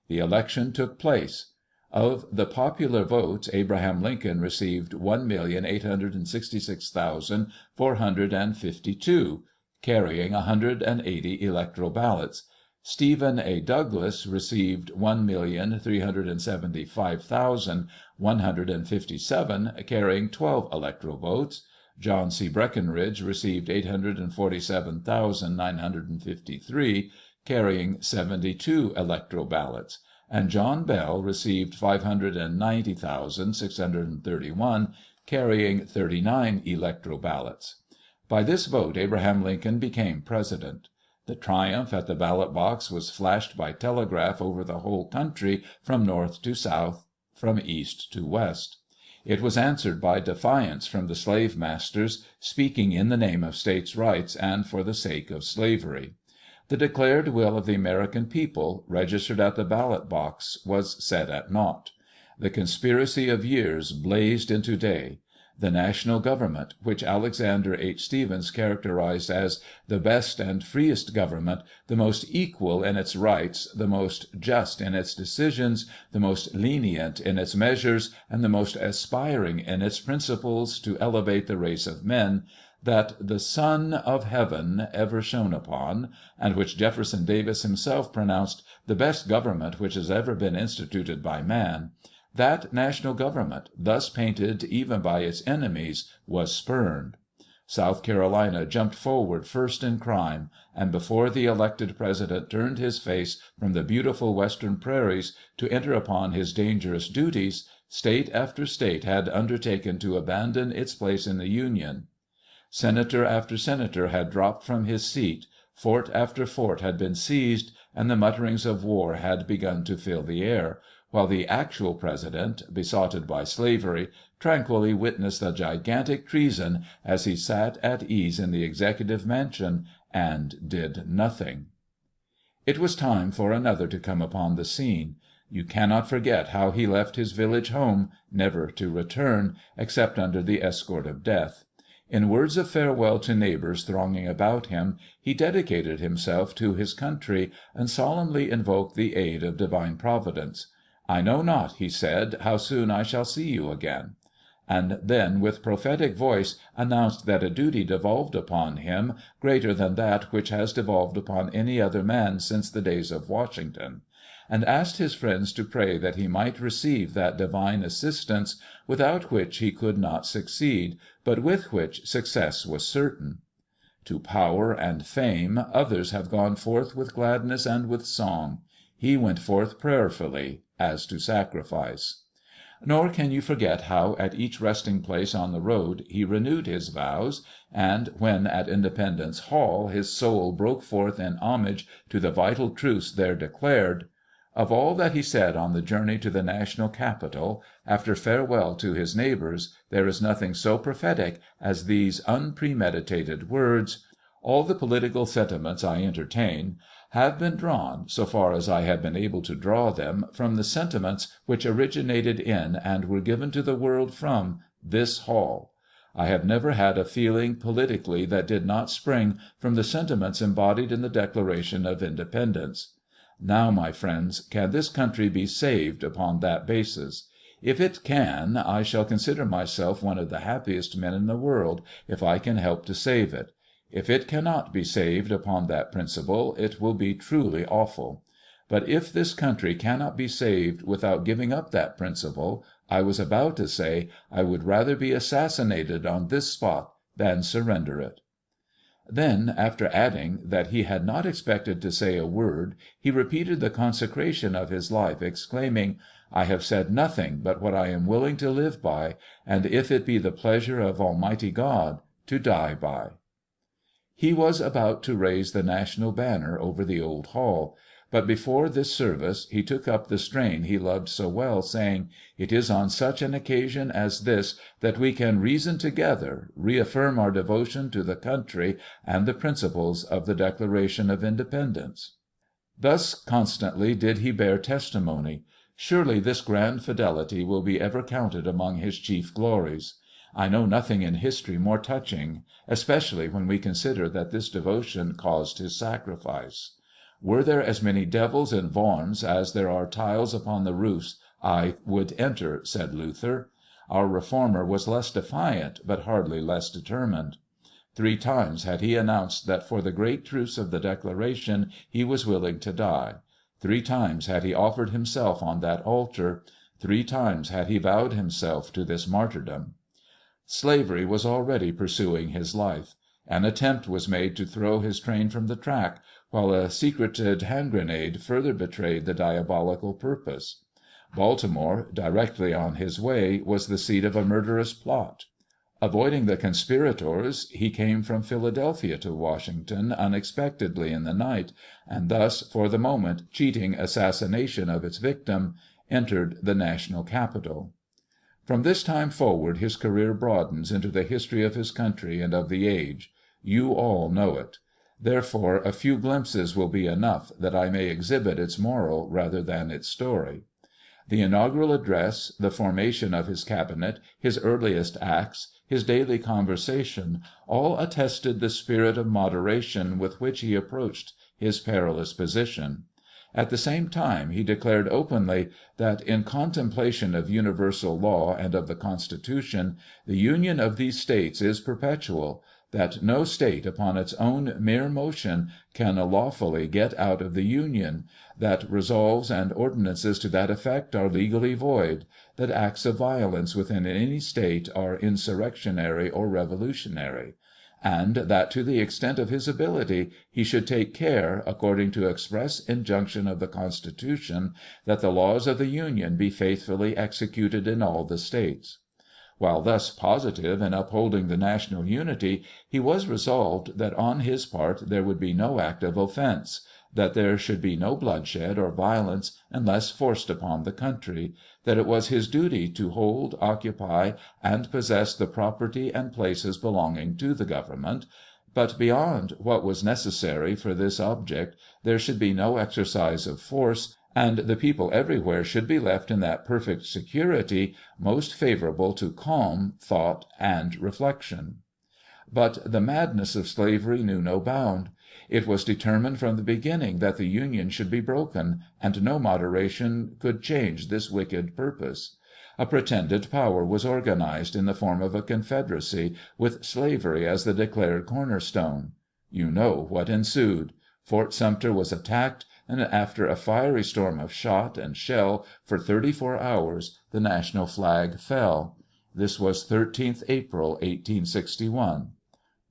The election took place. Of the popular votes, Abraham Lincoln received 1,866,452, carrying 180 electoral ballots. Stephen A. Douglas received 1,375,157, carrying 12 electoral votes. John C. Breckinridge received 847,953, carrying 72 electoral ballots. And John Bell received 590,631, carrying 39 electoral ballots. By this vote Abraham Lincoln became President. The triumph at the ballot box was flashed by telegraph over the whole country from north to south, from east to west. It was answered by defiance from the slave masters, speaking in the name of states' rights and for the sake of slavery. The declared will of the American people, registered at the ballot box, was set at naught. The conspiracy of years blazed into day. The national government, which Alexander H. Stephens characterized as the best and freest government, the most equal in its rights, the most just in its decisions, the most lenient in its measures, and the most aspiring in its principles to elevate the race of men, that the sun of heaven ever shone upon, and which Jefferson Davis himself pronounced the best government which has ever been instituted by man, that national government, thus painted even by its enemies, was spurned. South Carolina jumped forward first in crime, and before the elected President turned his face from the beautiful western prairies to enter upon his dangerous duties, State after State had undertaken to abandon its place in the Union. Senator after senator had dropped from his seat, fort after fort had been seized, and the mutterings of war had begun to fill the air, while the actual President, besotted by slavery, tranquilly witnessed the gigantic treason as he sat at ease in the Executive Mansion and did nothing. It was time for another to come upon the scene. You cannot forget how he left his village home, never to return, except under the escort of death. In words of farewell to neighbors thronging about him, he dedicated himself to his country, and solemnly invoked the aid of divine Providence. "I know not," he said, "how soon I shall see you again." and then with prophetic voice announced that a duty devolved upon him greater than that which has devolved upon any other man since the days of Washington, and asked his friends to pray that he might receive that divine assistance without which he could not succeed, but with which success was certain. To power and fame others have gone forth with gladness and with song. He went forth prayerfully, as to sacrifice. Nor can you forget how at each resting place on the road he renewed his vows, and when at Independence Hall his soul broke forth in homage to the vital truths there declared. Of all that he said on the journey to the national capital, after farewell to his neighbors, there is nothing so prophetic as these unpremeditated words: "All the political sentiments I entertain have been drawn, so far as I have been able to draw them, from the sentiments which originated in and were given to the world from this hall. I have never had a feeling politically that did not spring from the sentiments embodied in the Declaration of Independence. Now, my friends, can this country be saved upon that basis? If it can, I shall consider myself one of the happiest men in the world, if I can help to save it. If it cannot be saved upon that principle, it will be truly awful. But if this country cannot be saved without giving up that principle, I was about to say, I would rather be assassinated on this spot than surrender it." Then, after adding that he had not expected to say a word, he repeated the consecration of his life, exclaiming, "I have said nothing but what I am willing to live by, and if it be the pleasure of Almighty God, to die by." He was about to raise the national banner over the old hall, but before this service he took up the strain he loved so well, saying, "It is on such an occasion as this that we can reason together, reaffirm our devotion to the country and the principles of the Declaration of Independence." Thus constantly did he bear testimony. Surely this grand fidelity will be ever counted among his chief glories. I know nothing in history more touching, especially when we consider that this devotion caused his sacrifice. Were there as many devils in Worms as there are tiles upon the roofs, I would enter, said Luther. Our reformer was less defiant, but hardly less determined. 3 times had he announced that for the great truths of the Declaration he was willing to die. 3 times had he offered himself on that altar. 3 times had he vowed himself to this martyrdom. Slavery was already pursuing his life. An attempt was made to throw his train from the track, while a secreted hand grenade further betrayed the diabolical purpose. Baltimore, directly on his way, was the seat of a murderous plot. Avoiding the conspirators, he came from Philadelphia to Washington unexpectedly in the night, and thus, for the moment cheating assassination of its victim, entered the national capital. From this time forward his career broadens into the history of his country and of the age. You all know it. Therefore a few glimpses will be enough, that I may exhibit its moral rather than its story. The inaugural address, the formation of his cabinet, his earliest acts, his daily conversation, all attested the spirit of moderation with which he approached his perilous position. At the same time he declared openly that, in contemplation of universal law and of the Constitution, the union of these States is perpetual, that no State upon its own mere motion can lawfully get out of the Union, that resolves and ordinances to that effect are legally void, that acts of violence within any State are insurrectionary or revolutionary, and that to the extent of his ability he should take care, according to express injunction of the Constitution, that the laws of the Union be faithfully executed in all the States. While thus positive in upholding the national unity, he was resolved that on his part there would be no act of offense, that there should be no bloodshed or violence unless forced upon the country, that it was his duty to hold, occupy, and possess the property and places belonging to the government, but beyond what was necessary for this object there should be no exercise of force, and the people everywhere should be left in that perfect security most favorable to calm thought and reflection. But the madness of slavery knew no bound. It was determined from the beginning that the Union should be broken, and no moderation could change this wicked purpose. A pretended power was organized in the form of a confederacy, with slavery as the declared cornerstone. You know what ensued. Fort Sumter was attacked, and after a fiery storm of shot and shell for 34 hours, the national flag fell. This was 13th April, 1861.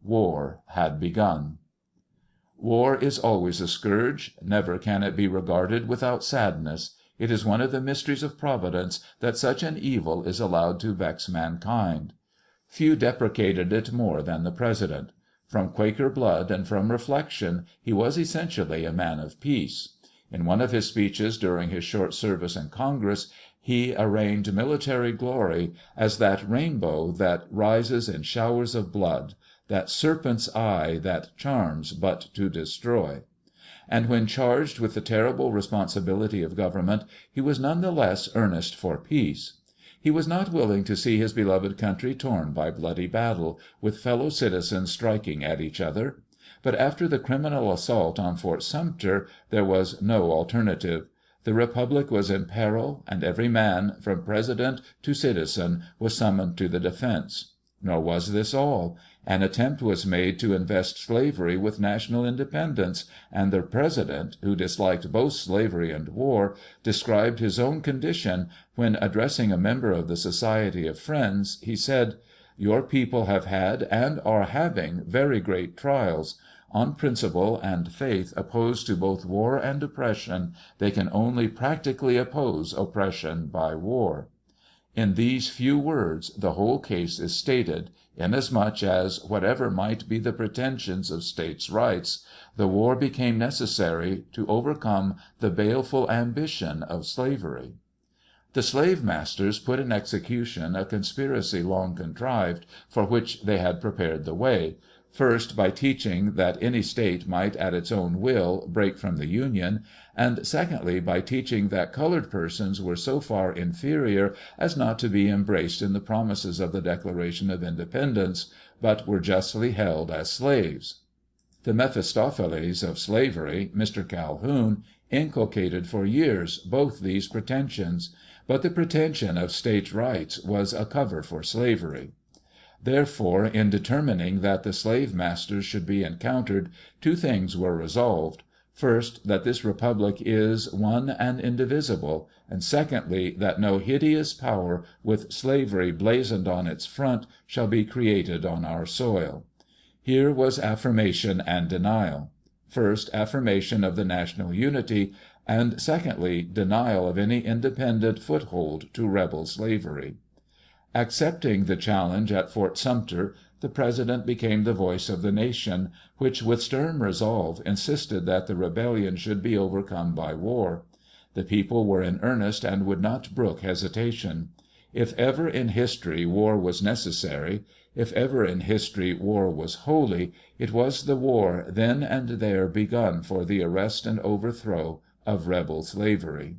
War had begun. War is always a scourge. Never can it be regarded without sadness. It is one of the mysteries of Providence that such an evil is allowed to vex mankind. Few deprecated it more than the President. From Quaker blood and from reflection, he was essentially a man of peace. In one of his speeches during his short service in Congress, he arraigned military glory as that rainbow that rises in showers of blood, that serpent's eye that charms but to destroy. And when charged with the terrible responsibility of government, he was none the less earnest for peace. He was not willing to see his beloved country torn by bloody battle, with fellow citizens striking at each other. But after the criminal assault on Fort Sumter, there was no alternative. The Republic was in peril, and every man, from President to citizen, was summoned to the defense. Nor was this all. An attempt was made to invest slavery with national independence, and the President, who disliked both slavery and war, described his own condition when, addressing a member of the Society of Friends, he said, "Your people have had and are having very great trials. On principle and faith opposed to both war and oppression, they can only practically oppose oppression by war." In these few words the whole case is stated, inasmuch as, whatever might be the pretensions of states' rights, the war became necessary to overcome the baleful ambition of slavery. The slave masters put in execution a conspiracy long contrived, for which they had prepared the way, first by teaching that any state might at its own will break from the Union, and secondly by teaching that colored persons were so far inferior as not to be embraced in the promises of the Declaration of Independence, but were justly held as slaves. The Mephistopheles of slavery, Mr. Calhoun, inculcated for years both these pretensions, but the pretension of state rights was a cover for slavery. Therefore, in determining that the slave masters should be encountered, two things were resolved. First, that this Republic is one and indivisible, and secondly, that no hideous power with slavery blazoned on its front shall be created on our soil. Here was affirmation and denial. First, affirmation of the national unity, and secondly, denial of any independent foothold to rebel slavery. Accepting the challenge at Fort Sumter, the President became the voice of the nation, which with stern resolve insisted that the rebellion should be overcome by war. The people were in earnest and would not brook hesitation. If ever in history war was necessary, if ever in history war was holy, it was the war then and there begun for the arrest and overthrow of rebel slavery.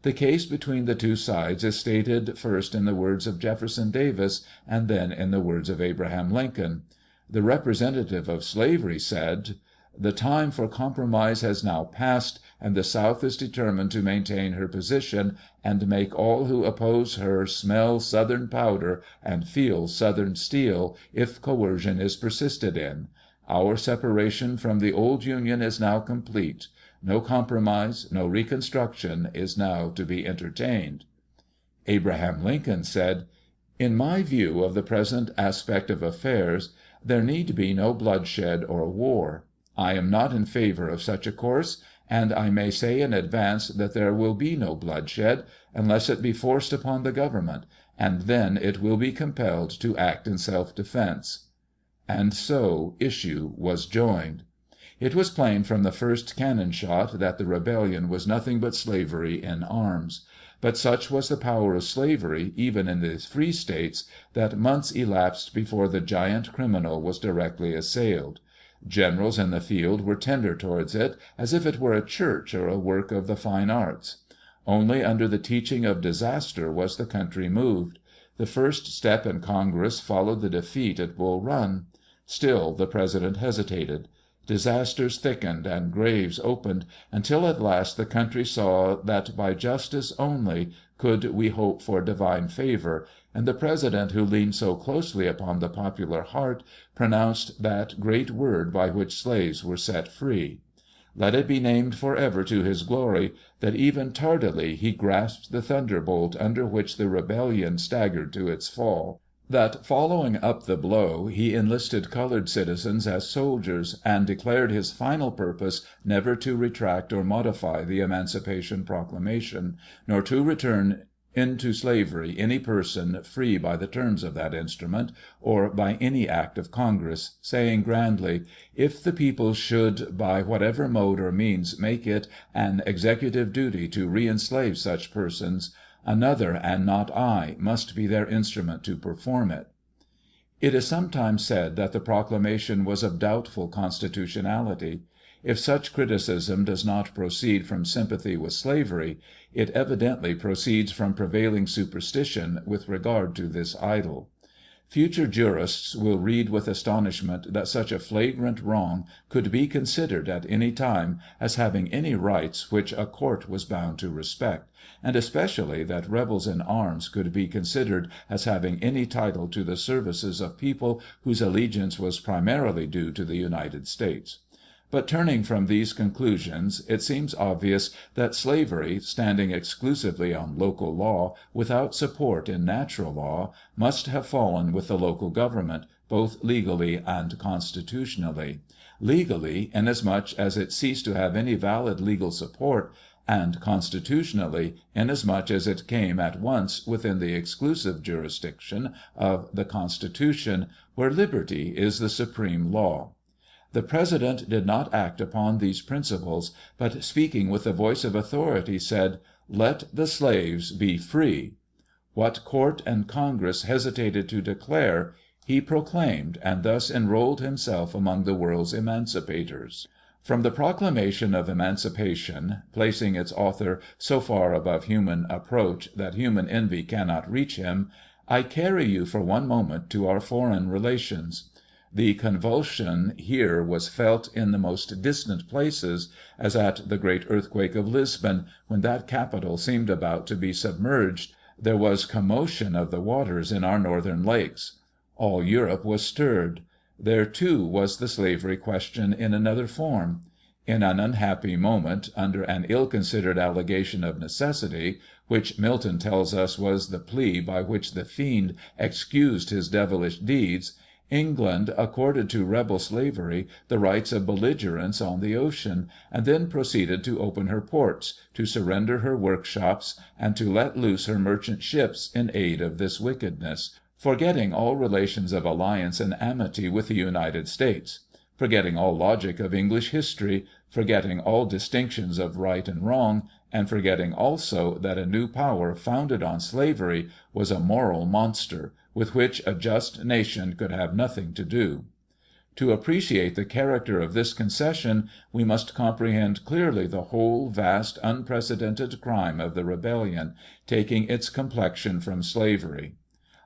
The case between the two sides is stated first in the words of Jefferson Davis and then in the words of Abraham Lincoln. The representative of slavery said, "The time for compromise has now passed, and the South is determined to maintain her position and make all who oppose her smell Southern powder and feel Southern steel if coercion is persisted in. Our separation from the old Union is now complete. No compromise, no reconstruction is now to be entertained." Abraham Lincoln said, "In my view of the present aspect of affairs, there need be no bloodshed or war. I am not in favor of such a course, and I may say in advance that there will be no bloodshed, unless it be forced upon the government, and then it will be compelled to act in self-defense." And so issue was joined. It was plain from the first cannon shot that the rebellion was nothing but slavery in arms. But such was the power of slavery, even in the free states, that months elapsed before the giant criminal was directly assailed. Generals in the field were tender towards it, as if it were a church or a work of the fine arts. Only under the teaching of disaster was the country moved. The first step in Congress followed the defeat at Bull Run. Still the President hesitated. Disasters thickened and graves opened, until at last the country saw that by justice only could we hope for divine favor, and the President who leaned so closely upon the popular heart pronounced that great word by which slaves were set free. Let it be named forever to his glory that even tardily he grasped the thunderbolt under which the rebellion staggered to its fall, that following up the blow he enlisted colored citizens as soldiers, and declared his final purpose never to retract or modify the Emancipation Proclamation, nor to return into slavery any person free by the terms of that instrument, or by any act of Congress, saying grandly, if the people should by whatever mode or means make it an executive duty to reënslave such persons, another and not I must be their instrument to perform it. It is sometimes said that the proclamation was of doubtful constitutionality. If such criticism does not proceed from sympathy with slavery, it evidently proceeds from prevailing superstition with regard to this idol. Future jurists will read with astonishment that such a flagrant wrong could be considered at any time as having any rights which a court was bound to respect, and especially that rebels in arms could be considered as having any title to the services of people whose allegiance was primarily due to the United States. But turning from these conclusions, it seems obvious that slavery, standing exclusively on local law, without support in natural law, must have fallen with the local government, both legally and constitutionally. Legally, inasmuch as it ceased to have any valid legal support, and constitutionally, inasmuch as it came at once within the exclusive jurisdiction of the Constitution, where liberty is the supreme law. The President did not act upon these principles, but speaking with the voice of authority said, "Let the slaves be free." What court and Congress hesitated to declare, he proclaimed, and thus enrolled himself among the world's emancipators. From the Proclamation of Emancipation, placing its author so far above human approach that human envy cannot reach him, I carry you for one moment to our foreign relations. The convulsion here was felt in the most distant places, as at the great earthquake of Lisbon, when that capital seemed about to be submerged, there was commotion of the waters in our northern lakes. All Europe was stirred. There, too, was the slavery question in another form. In an unhappy moment, under an ill-considered allegation of necessity, which Milton tells us was the plea by which the fiend excused his devilish deeds, England accorded to rebel slavery the rights of belligerents on the ocean, and then proceeded to open her ports, to surrender her workshops, and to let loose her merchant ships in aid of this wickedness, forgetting all relations of alliance and amity with the United States, forgetting all logic of English history, forgetting all distinctions of right and wrong, and forgetting also that a new power founded on slavery was a moral monster, with which a just nation could have nothing to do. To appreciate the character of this concession, we must comprehend clearly the whole vast, unprecedented crime of the rebellion, taking its complexion from slavery.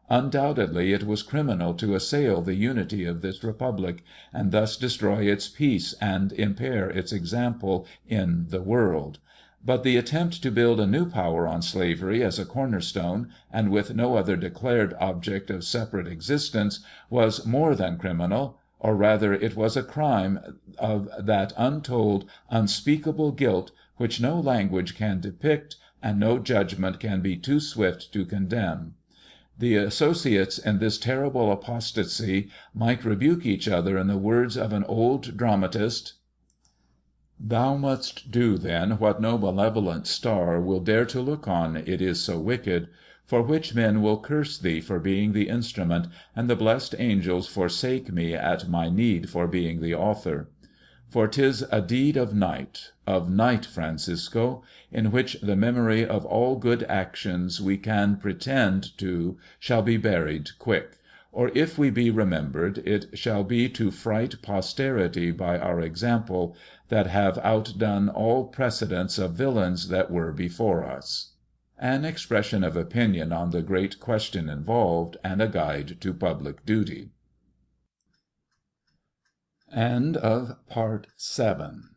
Undoubtedly it was criminal to assail the unity of this republic, and thus destroy its peace and impair its example in the world. But the attempt to build a new power on slavery as a cornerstone, and with no other declared object of separate existence, was more than criminal, or rather it was a crime of that untold, unspeakable guilt which no language can depict, and no judgment can be too swift to condemn. The associates in this terrible apostasy might rebuke each other in the words of an old dramatist: "Thou must do then what no malevolent star Will dare to look on, it is so wicked; For which men will curse thee for being the instrument, And the blest angels forsake me at my need For being the author. For 'tis a deed of night, Francisco, in which the memory Of all good actions we can pretend to Shall be buried quick; or if we be remembered, It shall be to fright posterity by our example, That have outdone all precedents of villains that were before us." An expression of opinion on the great question involved, and a guide to public duty. Part 7.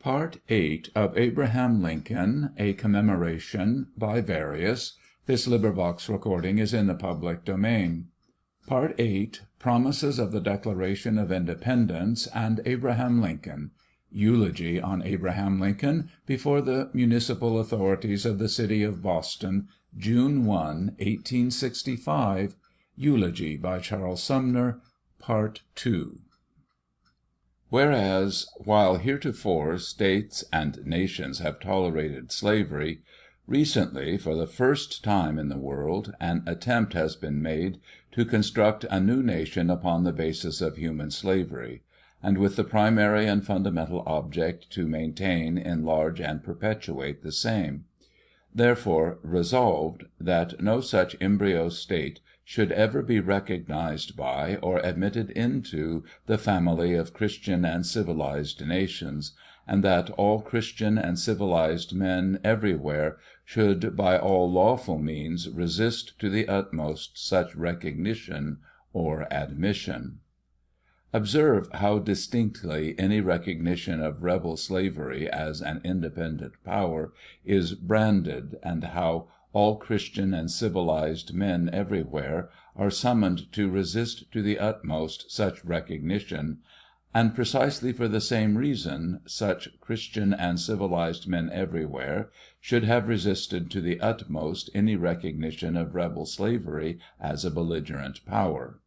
Part 8 of Abraham Lincoln, A Commemoration, by various. This recording is in the public domain. Part 8, Promises of the Declaration of Independence and Abraham Lincoln. Eulogy on Abraham Lincoln before the municipal authorities of the city of Boston, June 1, 1865. Eulogy by Charles Sumner, Part 2. Whereas, while heretofore states and nations have tolerated slavery, recently, for the first time in the world, an attempt has been made to construct a new nation upon the basis of human slavery, and with the primary and fundamental object to maintain, enlarge, and perpetuate the same. Therefore, resolved, that no such embryo state should ever be recognized by or admitted into the family of Christian and civilized nations, and that all Christian and civilized men everywhere should by all lawful means resist to the utmost such recognition or admission. Observe how distinctly any recognition of rebel slavery as an independent power is branded, and how all Christian and civilized men everywhere are summoned to resist to the utmost such recognition, and precisely for the same reason such Christian and civilized men everywhere should have resisted to the utmost any recognition of rebel slavery as a belligerent power.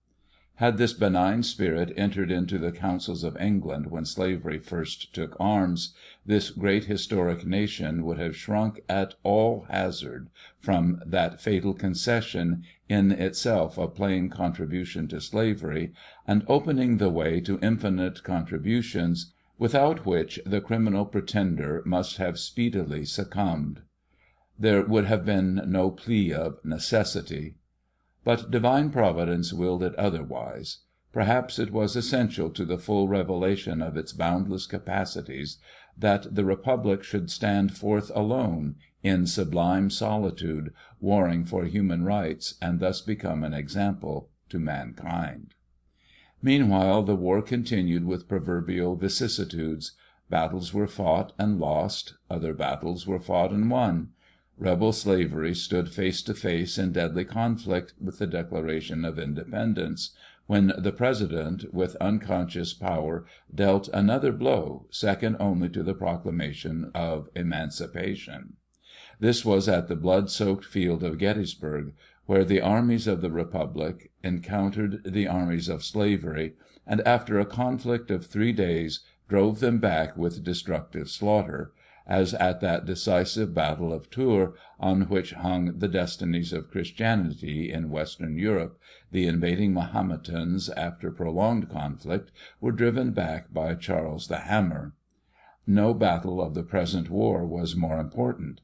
Had this benign spirit entered into the councils of England when slavery first took arms, this great historic nation would have shrunk at all hazard from that fatal concession, in itself a plain contribution to slavery, and opening the way to infinite contributions, without which the criminal pretender must have speedily succumbed. There would have been no plea of necessity. But divine Providence willed it otherwise. Perhaps it was essential to the full revelation of its boundless capacities that the Republic should stand forth alone, in sublime solitude, warring for human rights, and thus become an example to mankind. Meanwhile the war continued with proverbial vicissitudes. Battles were fought and lost, other battles were fought and won. Rebel slavery stood face to face in deadly conflict with the Declaration of Independence, when the President, with unconscious power, dealt another blow, second only to the proclamation of emancipation. This was at the blood-soaked field of Gettysburg, where the armies of the Republic encountered the armies of slavery, and after a conflict of 3 days drove them back with destructive slaughter, as at that decisive battle of Tours, on which hung the destinies of Christianity in Western Europe, the invading Mahometans, after prolonged conflict, were driven back by Charles the Hammer. No battle of the present war was more important.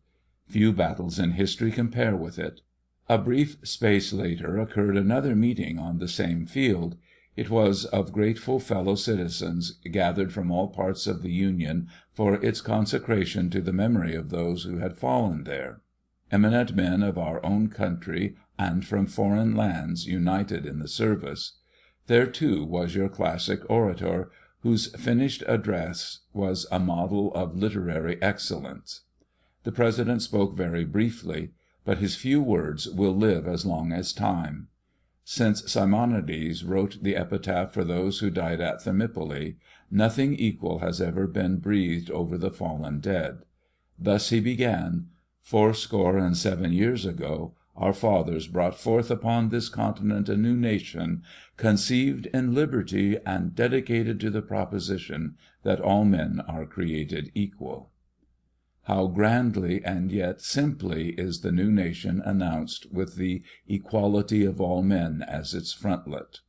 Few battles in history compare with it. A brief space later occurred another meeting on the same field. It was of grateful fellow citizens gathered from all parts of the Union for its consecration to the memory of those who had fallen there. Eminent men of our own country and from foreign lands united in the service. There, too, was your classic orator, whose finished address was a model of literary excellence. The President spoke very briefly, but his few words will live as long as time. Since Simonides wrote the epitaph for those who died at Thermopylae, nothing equal has ever been breathed over the fallen dead. Thus he began: 87 years ago, our fathers brought forth upon this continent a new nation, conceived in liberty and dedicated to the proposition that all men are created equal. How grandly and yet simply is the new nation announced with the equality of all men as its frontlet.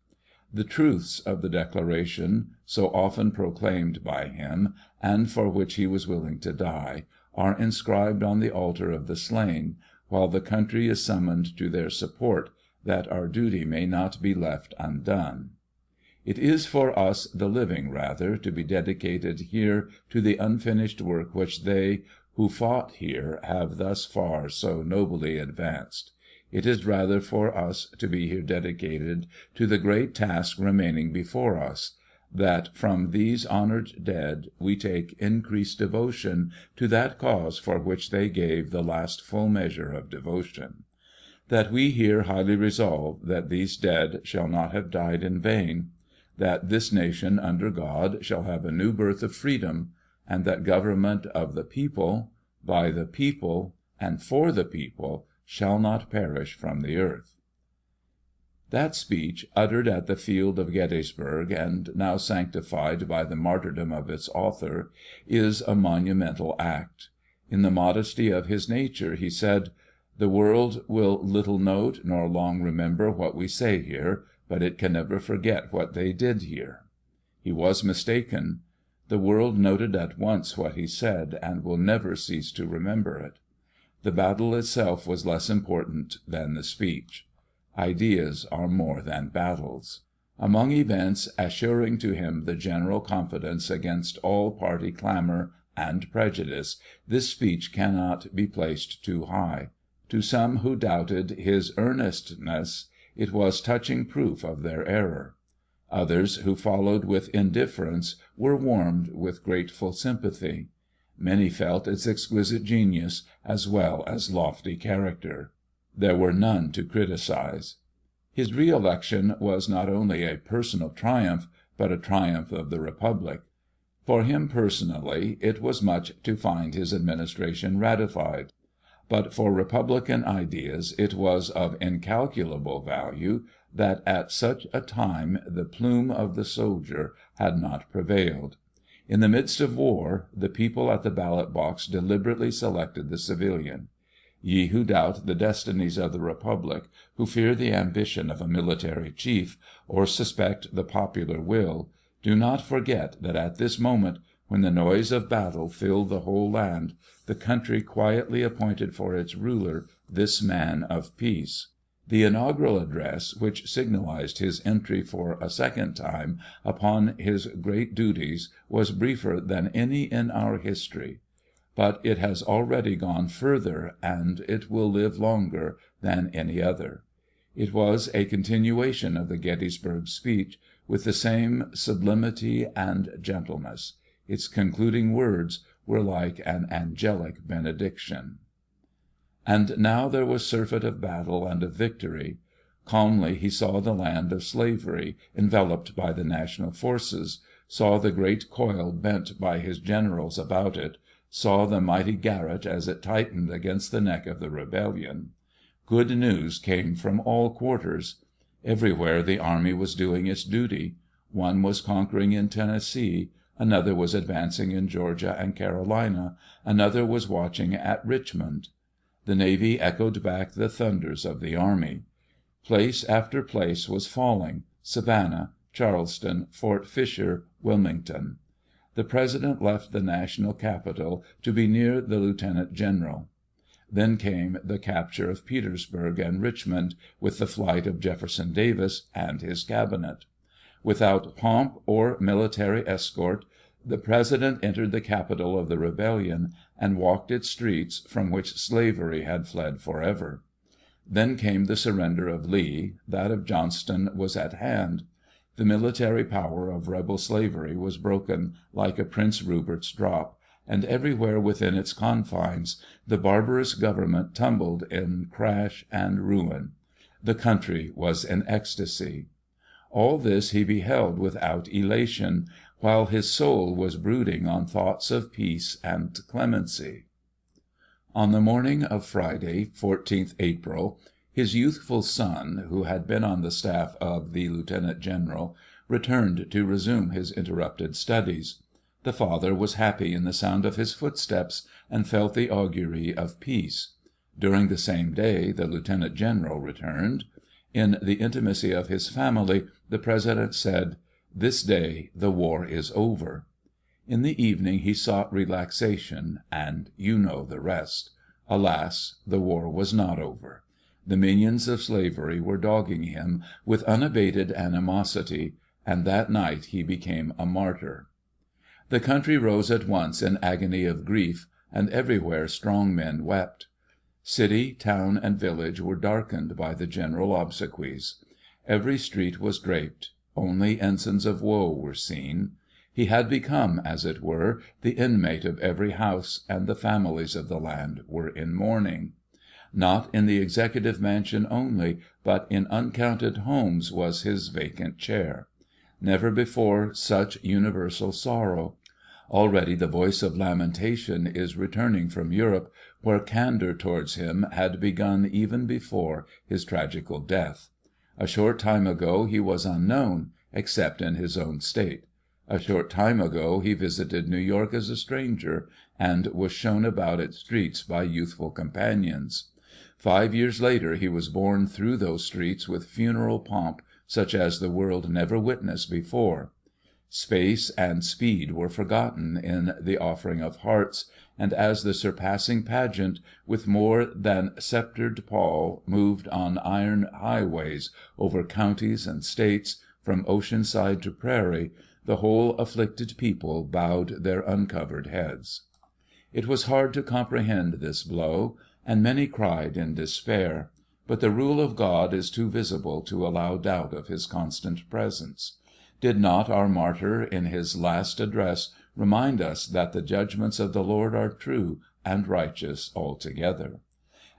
The truths of the Declaration, so often proclaimed by him, and for which he was willing to die, are inscribed on the altar of the slain, while the country is summoned to their support, that our duty may not be left undone. It is for us, the living rather, to be dedicated here to the unfinished work which they who fought here have thus far so nobly advanced. It is rather for us to be here dedicated to the great task remaining before us, that from these honored dead we take increased devotion to that cause for which they gave the last full measure of devotion. That we here highly resolve that these dead shall not have died in vain, that this nation under God shall have a new birth of freedom, and that government of the people, by the people, and for the people, shall not perish from the earth. That speech, uttered at the field of Gettysburg, and now sanctified by the martyrdom of its author, is a monumental act. In the modesty of his nature, he said, "The world will little note nor long remember what we say here, but it can never forget what they did here." He was mistaken. The world noted at once what he said, and will never cease to remember it. The battle itself was less important than the speech. Ideas are more than battles. Among events assuring to him the general confidence against all party clamor and prejudice, this speech cannot be placed too high. To some who doubted his earnestness, it was touching proof of their error. Others who followed with indifference were warmed with grateful sympathy. Many felt its exquisite genius as well as lofty character. There were none to criticize. His re-election was not only a personal triumph, but a triumph of the Republic. For him personally, it was much to find his administration ratified. But for Republican ideas it was of incalculable value that at such a time the plume of the soldier had not prevailed. In the midst of war, the people at the ballot box deliberately selected the civilian. Ye who doubt the destinies of the Republic, who fear the ambition of a military chief, or suspect the popular will, do not forget that at this moment, when the noise of battle filled the whole land, the country quietly appointed for its ruler this man of peace. The inaugural address, which signalized his entry for a second time upon his great duties, was briefer than any in our history. But it has already gone further, and it will live longer, than any other. It was a continuation of the Gettysburg speech, with the same sublimity and gentleness. Its concluding words were like an angelic benediction. And now there was surfeit of battle and of victory. Calmly he saw the land of slavery enveloped by the national forces, saw the great coil bent by his generals about it, saw the mighty garrote as it tightened against the neck of the rebellion. Good news came from all quarters. Everywhere the army was doing its duty. One was conquering in Tennessee, another was advancing in Georgia and Carolina, another was watching at Richmond. The Navy echoed back the thunders of the army. Place after place was falling: Savannah, Charleston, Fort Fisher, Wilmington. The President left the national capital to be near the Lieutenant General. Then came the capture of Petersburg and Richmond, with the flight of Jefferson Davis and his cabinet. Without pomp or military escort, the President entered the capital of the rebellion and walked its streets from which slavery had fled forever. Then came the surrender of Lee, that of Johnston was at hand. The military power of rebel slavery was broken like a Prince Rupert's drop, and everywhere within its confines the barbarous government tumbled in crash and ruin. The country was in ecstasy. All this he beheld without elation, while his soul was brooding on thoughts of peace and clemency. On the morning of Friday, 14th April, his youthful son, who had been on the staff of the Lieutenant General, returned to resume his interrupted studies. The father was happy in the sound of his footsteps, and felt the augury of peace. During the same day the Lieutenant General returned. In the intimacy of his family, the President said, "This day the war is over." In the evening he sought relaxation, and you know the rest. Alas, the war was not over. The minions of slavery were dogging him with unabated animosity, and that night he became a martyr. The country rose at once in agony of grief, and everywhere strong men wept. City, town, and village were darkened by the general obsequies. Every street was draped. Only ensigns of woe were seen. He had become, as it were, the inmate of every house, and the families of the land were in mourning. Not in the Executive Mansion only, but in uncounted homes was his vacant chair. Never before such universal sorrow. Already the voice of lamentation is returning from Europe, where candor towards him had begun even before his tragical death. A short time ago he was unknown, except in his own state. A short time ago he visited New York as a stranger, and was shown about its streets by youthful companions. 5 years later he was borne through those streets with funeral pomp such as the world never witnessed before. Space and speed were forgotten in the offering of hearts, and as the surpassing pageant, with more than sceptred pall, moved on iron highways over counties and states, from ocean side to prairie, the whole afflicted people bowed their uncovered heads. It was hard to comprehend this blow, and many cried in despair, but the rule of God is too visible to allow doubt of his constant presence. Did not our martyr in his last address remind us that the judgments of the Lord are true and righteous altogether?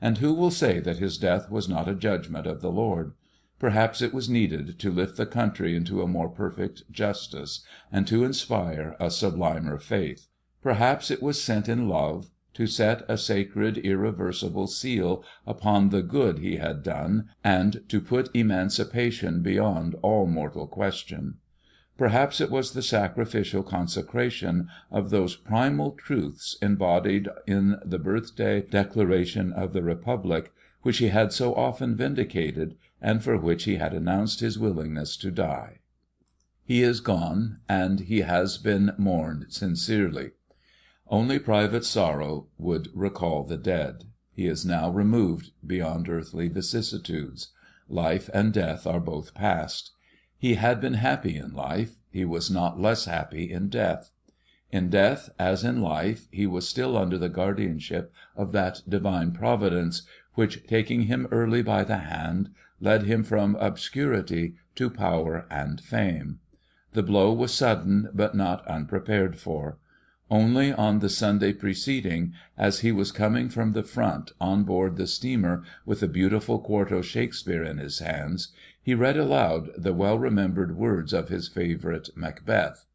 And who will say that his death was not a judgment of the Lord? Perhaps it was needed to lift the country into a more perfect justice, and to inspire a sublimer faith. Perhaps it was sent in love, to set a sacred, irreversible seal upon the good he had done, and to put emancipation beyond all mortal question. Perhaps it was the sacrificial consecration of those primal truths embodied in the birthday Declaration of the Republic, which he had so often vindicated, and for which he had announced his willingness to die. He is gone, and he has been mourned sincerely. Only private sorrow would recall the dead. He is now removed beyond earthly vicissitudes. Life and death are both past. He had been happy in life. He was not less happy in death. In death, as in life, he was still under the guardianship of that divine Providence which, taking him early by the hand, led him from obscurity to power and fame. The blow was sudden, but not unprepared for. Only on the Sunday preceding, as he was coming from the front on board the steamer with the beautiful quarto Shakespeare in his hands, he read aloud the well-remembered words of his favorite Macbeth.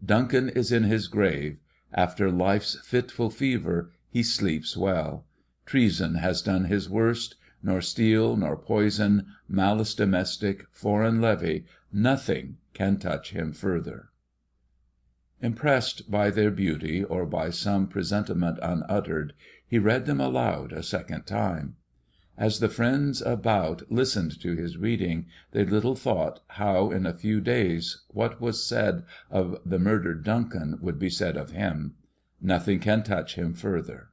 "Duncan is in his grave. After life's fitful fever he sleeps well. Treason has done his worst, nor steel, nor poison, malice domestic, foreign levy, nothing can touch him further." Impressed by their beauty, or by some presentiment unuttered, he read them aloud a second time. As the friends about listened to his reading, they little thought how in a few days what was said of the murdered Duncan would be said of him. Nothing can touch him further.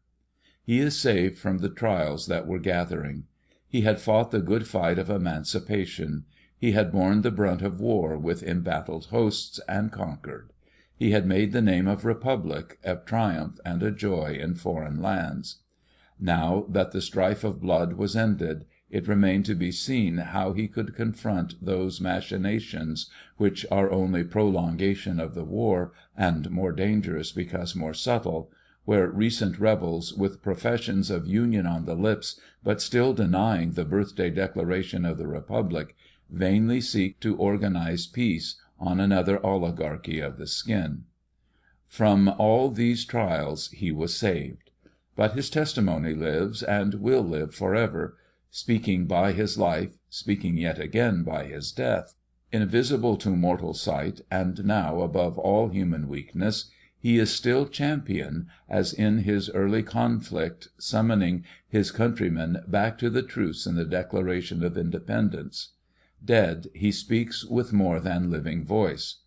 He is saved from the trials that were gathering. He had fought the good fight of emancipation. He had borne the brunt of war with embattled hosts, and conquered. He had made the name of Republic a triumph and a joy in foreign lands. Now that the strife of blood was ended, it remained to be seen how he could confront those machinations which are only prolongation of the war, and more dangerous because more subtle, where recent rebels, with professions of union on the lips, but still denying the birthday Declaration of the Republic, vainly seek to organize peace on another oligarchy of the skin. From all these trials he was saved. But his testimony lives and will live forever, speaking by his life, speaking yet again by his death. Invisible to mortal sight, and now above all human weakness, he is still champion, as in his early conflict, summoning his countrymen back to the truths in the Declaration of Independence. Dead, he speaks with more than living voice.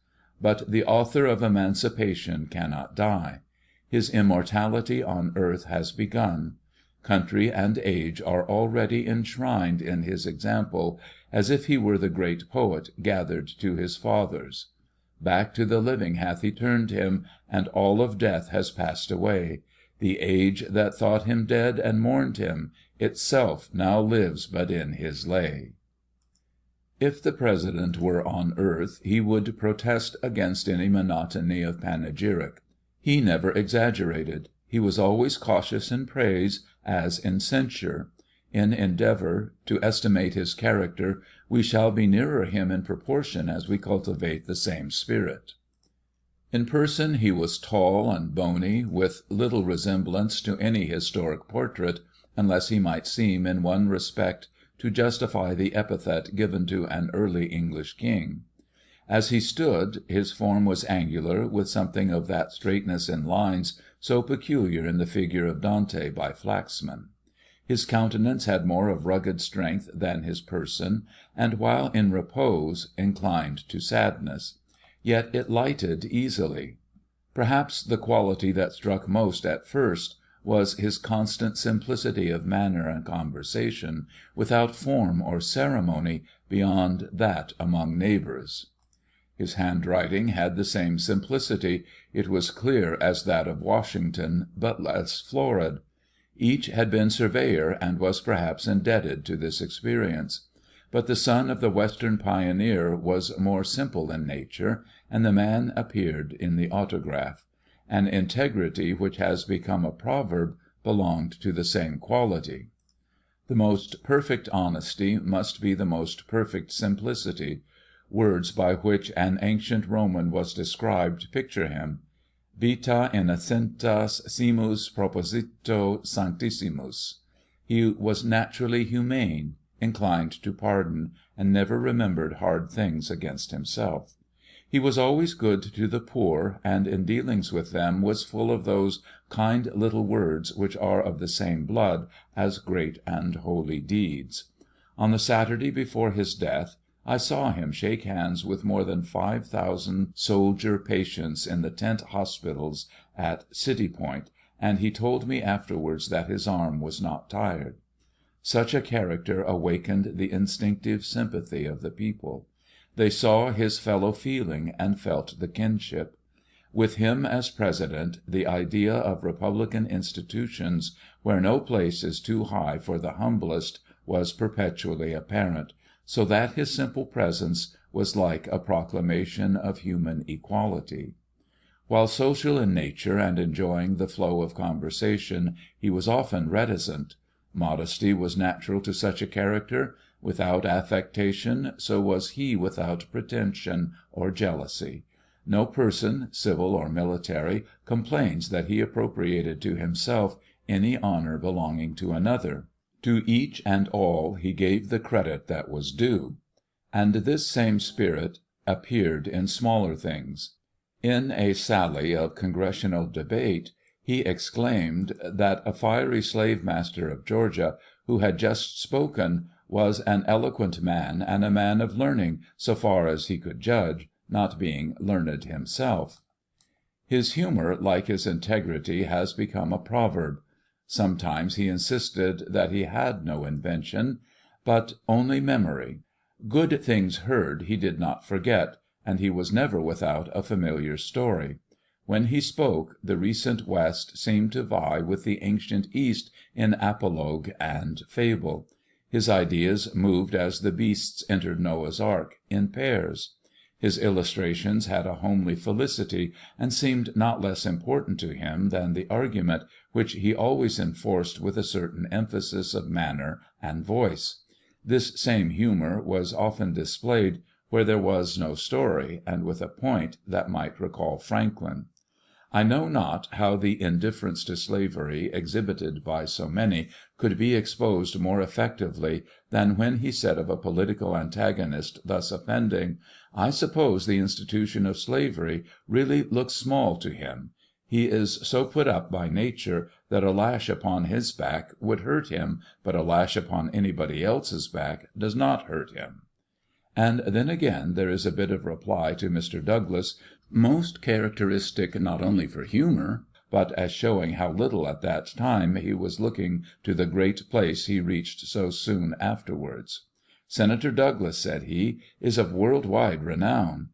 But the author of emancipation cannot die. His immortality on earth has begun. Country and age are already enshrined in his example, as if he were the great poet gathered to his fathers. Back to the living hath he turned him, and all of death has passed away. The age that thought him dead and mourned him, itself now lives but in his lay. If the President were on earth, he would protest against any monotony of panegyric. He never exaggerated. He was always cautious in praise as in censure. In endeavor to estimate his character, we shall be nearer him in proportion as we cultivate the same spirit. In person he was tall and bony, with little resemblance to any historic portrait, unless he might seem in one respect to justify the epithet given to an early English king. As he stood, his form was angular, with something of that straightness in lines so peculiar in the figure of Dante by Flaxman. His countenance had more of rugged strength than his person, and while in repose, inclined to sadness. Yet it lighted easily. Perhaps the quality that struck most at first was his constant simplicity of manner and conversation, without form or ceremony beyond that among neighbors. His handwriting had the same simplicity. It was clear as that of Washington, but less florid. Each had been surveyor, and was perhaps indebted to this experience. But the son of the Western pioneer was more simple in nature, and the man appeared in the autograph. An integrity which has become a proverb belonged to the same quality. The most perfect honesty must be the most perfect simplicity. Words by which an ancient Roman was described picture him: Vita innocentas simus proposito sanctissimus. He was naturally humane, inclined to pardon, and never remembered hard things against himself. He was always good to the poor, and in dealings with them was full of those kind little words which are of the same blood as great and holy deeds. On the Saturday before his death, I saw him shake hands with more than 5,000 soldier patients in the tent hospitals at City Point, and he told me afterwards that his arm was not tired. Such a character awakened the instinctive sympathy of the people. They saw his fellow feeling and felt the kinship. With him as President, the idea of republican institutions, where no place is too high for the humblest, was perpetually apparent, so that his simple presence was like a proclamation of human equality. While social in nature and enjoying the flow of conversation, he was often reticent. Modesty was natural to such a character. Without affectation, so was he without pretension or jealousy. No person, civil or military, complains that he appropriated to himself any honor belonging to another. To each and all he gave the credit that was due. And this same spirit appeared in smaller things. In a sally of congressional debate, he exclaimed that a fiery slave master of Georgia, who had just spoken, was an eloquent man and a man of learning, so far as he could judge, not being learned himself. His humor, like his integrity, has become a proverb. Sometimes he insisted that he had no invention, but only memory. Good things heard he did not forget, and he was never without a familiar story. When he spoke, the recent West seemed to vie with the ancient East in apologue and fable. His ideas moved as the beasts entered Noah's Ark, in pairs. His illustrations had a homely felicity, and seemed not less important to him than the argument, which he always enforced with a certain emphasis of manner and voice. This same humor was often displayed where there was no story, and with a point that might recall Franklin. I know not how the indifference to slavery exhibited by so many could be exposed more effectively than when he said of a political antagonist thus offending, "I suppose the institution of slavery really looks small to him. He is so put up by nature that a lash upon his back would hurt him, but a lash upon anybody else's back does not hurt him." And then again there is a bit of reply to Mr. Douglas, most characteristic not only for humor, but as showing how little at that time he was looking to the great place he reached so soon afterwards. "Senator Douglas," said he, "is of world wide renown.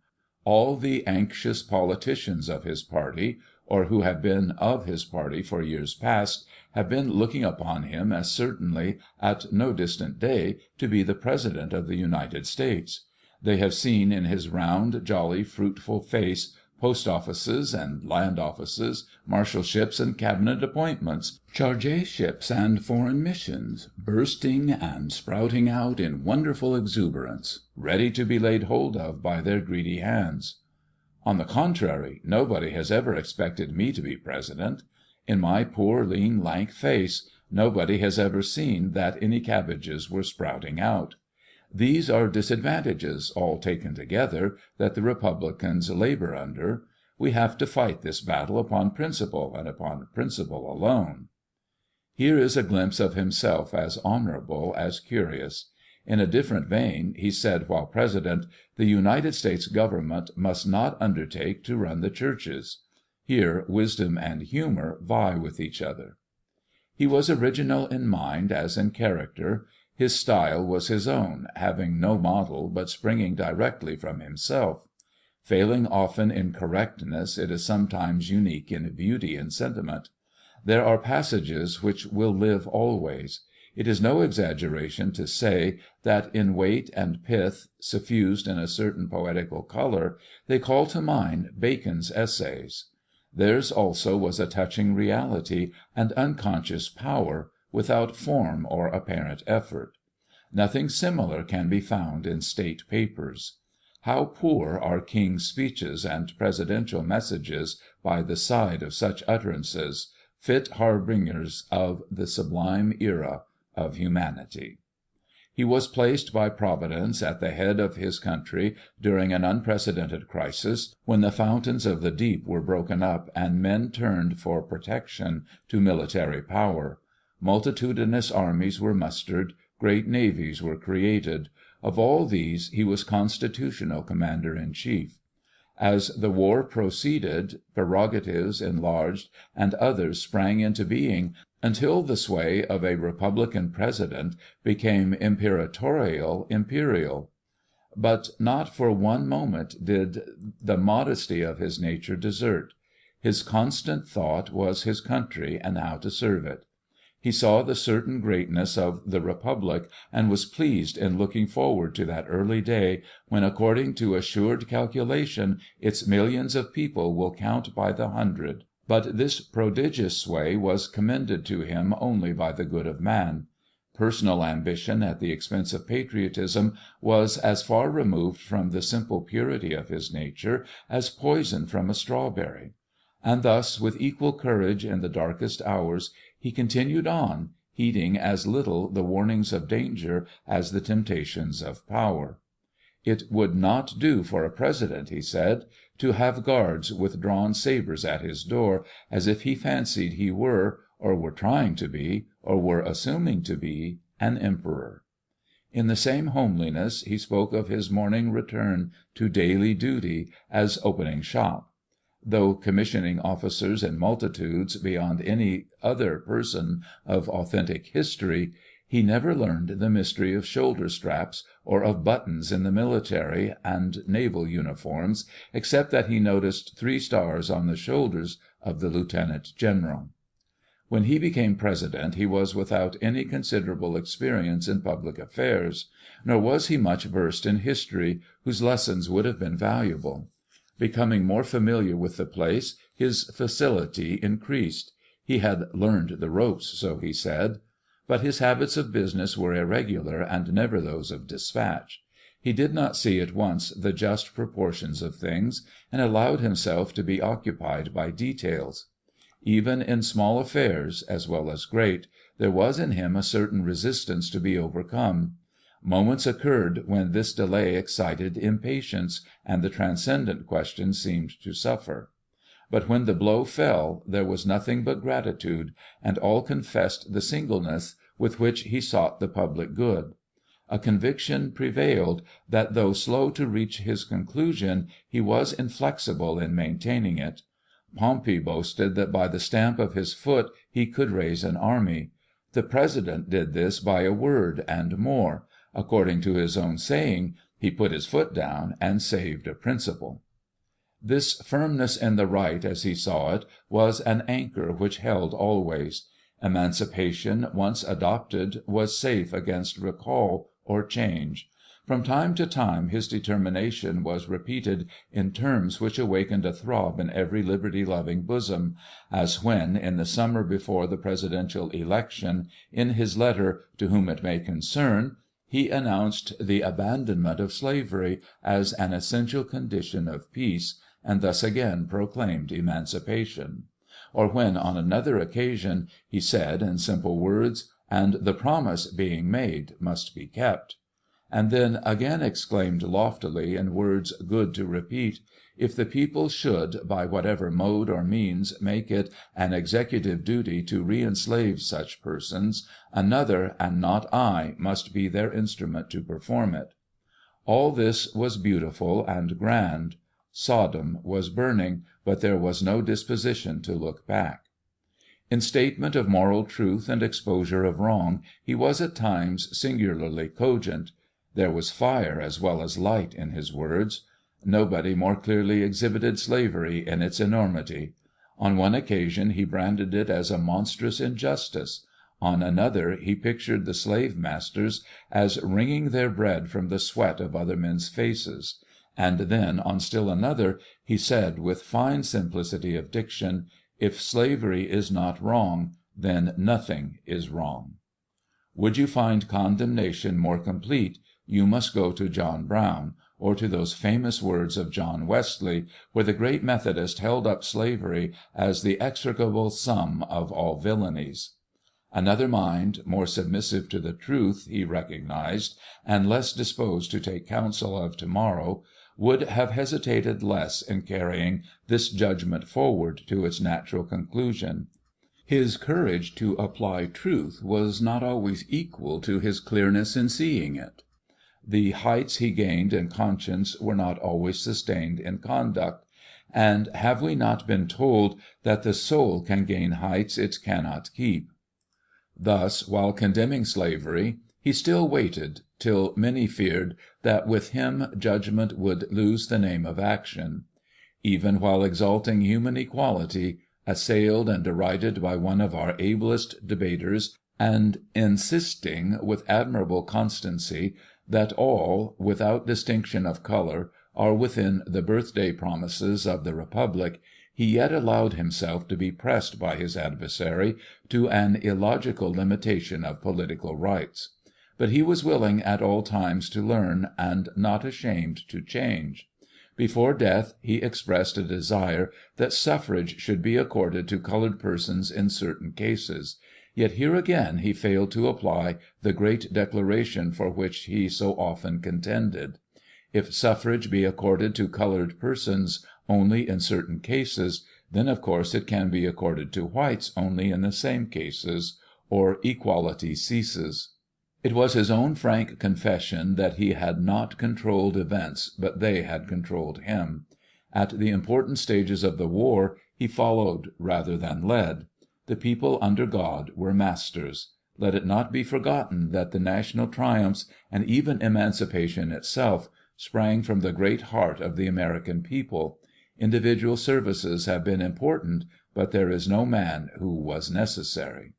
All the anxious politicians of his party, or who have been of his party for years past, have been looking upon him as certainly, at no distant day, to be the President of the United States. They have seen in his round, jolly, fruitful face post offices and land offices, marshalships and cabinet appointments, chargéships and foreign missions, bursting and sprouting out in wonderful exuberance, ready to be laid hold of by their greedy hands. On the contrary, nobody has ever expected me to be President. In my poor, lean, lank face, nobody has ever seen that any cabbages were sprouting out. These are disadvantages, all taken together, that the Republicans labor under. We have to fight this battle upon principle, and upon principle alone. Here is a glimpse of himself as honorable as curious. In a different vein, he said while President, "The United States Government must not undertake to run the churches." Here wisdom and humor vie with each other. He was original in mind as in character. His style was his own, having no model, but springing directly from himself. Failing often in correctness, it is sometimes unique in beauty and sentiment. There are passages which will live always. It is no exaggeration to say that in weight and pith, suffused in a certain poetical color, they call to mind Bacon's essays. Theirs also was a touching reality and unconscious power, without form or apparent effort. Nothing similar can be found in state papers. How poor are kings' speeches and presidential messages by the side of such utterances, fit harbingers of the sublime era of humanity! He was placed by Providence at the head of his country during an unprecedented crisis, when the fountains of the deep were broken up and men turned for protection to military power. Multitudinous armies were mustered, great navies were created. Of all these he was constitutional commander-in-chief. As the war proceeded, prerogatives enlarged and others sprang into being, until the sway of a Republican President became imperatorial imperial. But not for one moment did the modesty of his nature desert. His constant thought was his country and how to serve it. He saw the certain greatness of the Republic, and was pleased in looking forward to that early day when, according to assured calculation, its millions of people will count by the hundred. But this prodigious sway was commended to him only by the good of man. Personal ambition at the expense of patriotism was as far removed from the simple purity of his nature as poison from a strawberry. And thus, with equal courage in the darkest hours, he continued on, heeding as little the warnings of danger as the temptations of power. It would not do for a president, he said, to have guards with drawn sabers at his door, as if he fancied he were, or were trying to be, or were assuming to be, an emperor. In the same homeliness he spoke of his morning return to daily duty as opening shop. Though commissioning officers in multitudes beyond any other person of authentic history, he never learned the mystery of shoulder straps or of buttons in the military and naval uniforms, except that he noticed 3 stars on the shoulders of the lieutenant general. When he became President he was without any considerable experience in public affairs, nor was he much versed in history, whose lessons would have been valuable. Becoming more familiar with the place, his facility increased. He had "learned the ropes," so he said. But his habits of business were irregular and never those of dispatch. He did not see at once the just proportions of things, and allowed himself to be occupied by details. Even in small affairs, as well as great, there was in him a certain resistance to be overcome. Moments occurred when this delay excited impatience, and the transcendent question seemed to suffer. But when the blow fell, there was nothing but gratitude, and all confessed the singleness with which he sought the public good. A conviction prevailed that, though slow to reach his conclusion, he was inflexible in maintaining it. Pompey boasted that by the stamp of his foot he could raise an army. The President did this by a word and more. According to his own saying, he put his foot down and saved a principle. This firmness in the right, as he saw it, was an anchor which held always. Emancipation, once adopted, was safe against recall or change. From time to time his determination was repeated in terms which awakened a throb in every liberty-loving bosom, as when, in the summer before the presidential election, in his letter "To Whom it May Concern," he announced the abandonment of slavery as an essential condition of peace, and thus again proclaimed emancipation; or when, on another occasion, he said in simple words, "And the promise being made must be kept;" and then again exclaimed loftily in words good to repeat, "If the people should, by whatever mode or means, make it an executive duty to reënslave such persons, another, and not I, must be their instrument to perform it." All this was beautiful and grand. Sodom was burning, but there was no disposition to look back. In statement of moral truth and exposure of wrong, he was at times singularly cogent. There was fire as well as light in his words. Nobody more clearly exhibited slavery in its enormity. On one occasion he branded it as a monstrous injustice. On another he pictured the slave masters as wringing their bread from the sweat of other men's faces; and then, on still another, he said with fine simplicity of diction, "If slavery is not wrong, then nothing is wrong." Would you find condemnation more complete, you must go to John Brown, or to those famous words of John Wesley, where the great Methodist held up slavery as the execrable sum of all villainies. Another mind, more submissive to the truth he recognized, and less disposed to take counsel of tomorrow, would have hesitated less in carrying this judgment forward to its natural conclusion. His courage to apply truth was not always equal to his clearness in seeing it. The heights he gained in conscience were not always sustained in conduct, and have we not been told that the soul can gain heights it cannot keep? Thus, while condemning slavery, he still waited, till many feared that with him judgment would lose the name of action. Even while exalting human equality, assailed and derided by one of our ablest debaters, and insisting with admirable constancy that all, without distinction of color, are within the birthday promises of the Republic, he yet allowed himself to be pressed by his adversary to an illogical limitation of political rights. But he was willing at all times to learn, and not ashamed to change. Before death he expressed a desire that suffrage should be accorded to colored persons in certain cases; yet here again he failed to apply the great declaration for which he so often contended. If suffrage be accorded to colored persons only in certain cases, then of course it can be accorded to whites only in the same cases, or equality ceases. It was his own frank confession that he had not controlled events, but they had controlled him. At the important stages of the war he followed rather than led. The people under God were masters. Let it not be forgotten that the national triumphs, and even emancipation itself, sprang from the great heart of the American people. Individual services have been important, but there is no man who was necessary.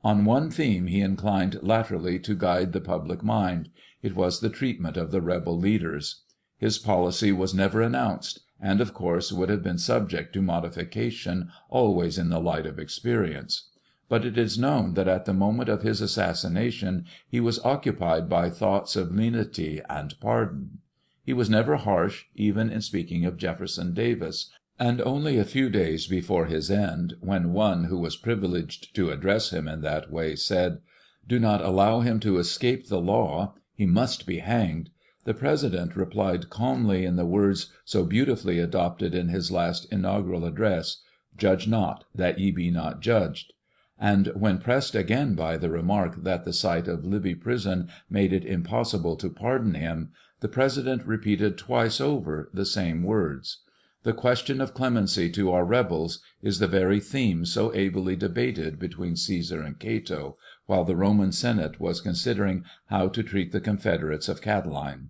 On one theme he inclined laterally to guide the public mind. It was the treatment of the rebel leaders. His policy was never announced, and of course would have been subject to modification always in the light of experience. But it is known that at the moment of his assassination he was occupied by thoughts of lenity and pardon. He was never harsh, even in speaking of Jefferson Davis, and only a few days before his end, when one who was privileged to address him in that way said, "Do not allow him to escape the law. He must be hanged," the President replied calmly in the words so beautifully adopted in his last inaugural address, "Judge not, that ye be not judged." And when pressed again by the remark that the sight of Libby Prison made it impossible to pardon him, the President repeated twice over the same words. The question of clemency to our rebels is the very theme so ably debated between Caesar and Cato, while the Roman Senate was considering how to treat the Confederates of Catiline.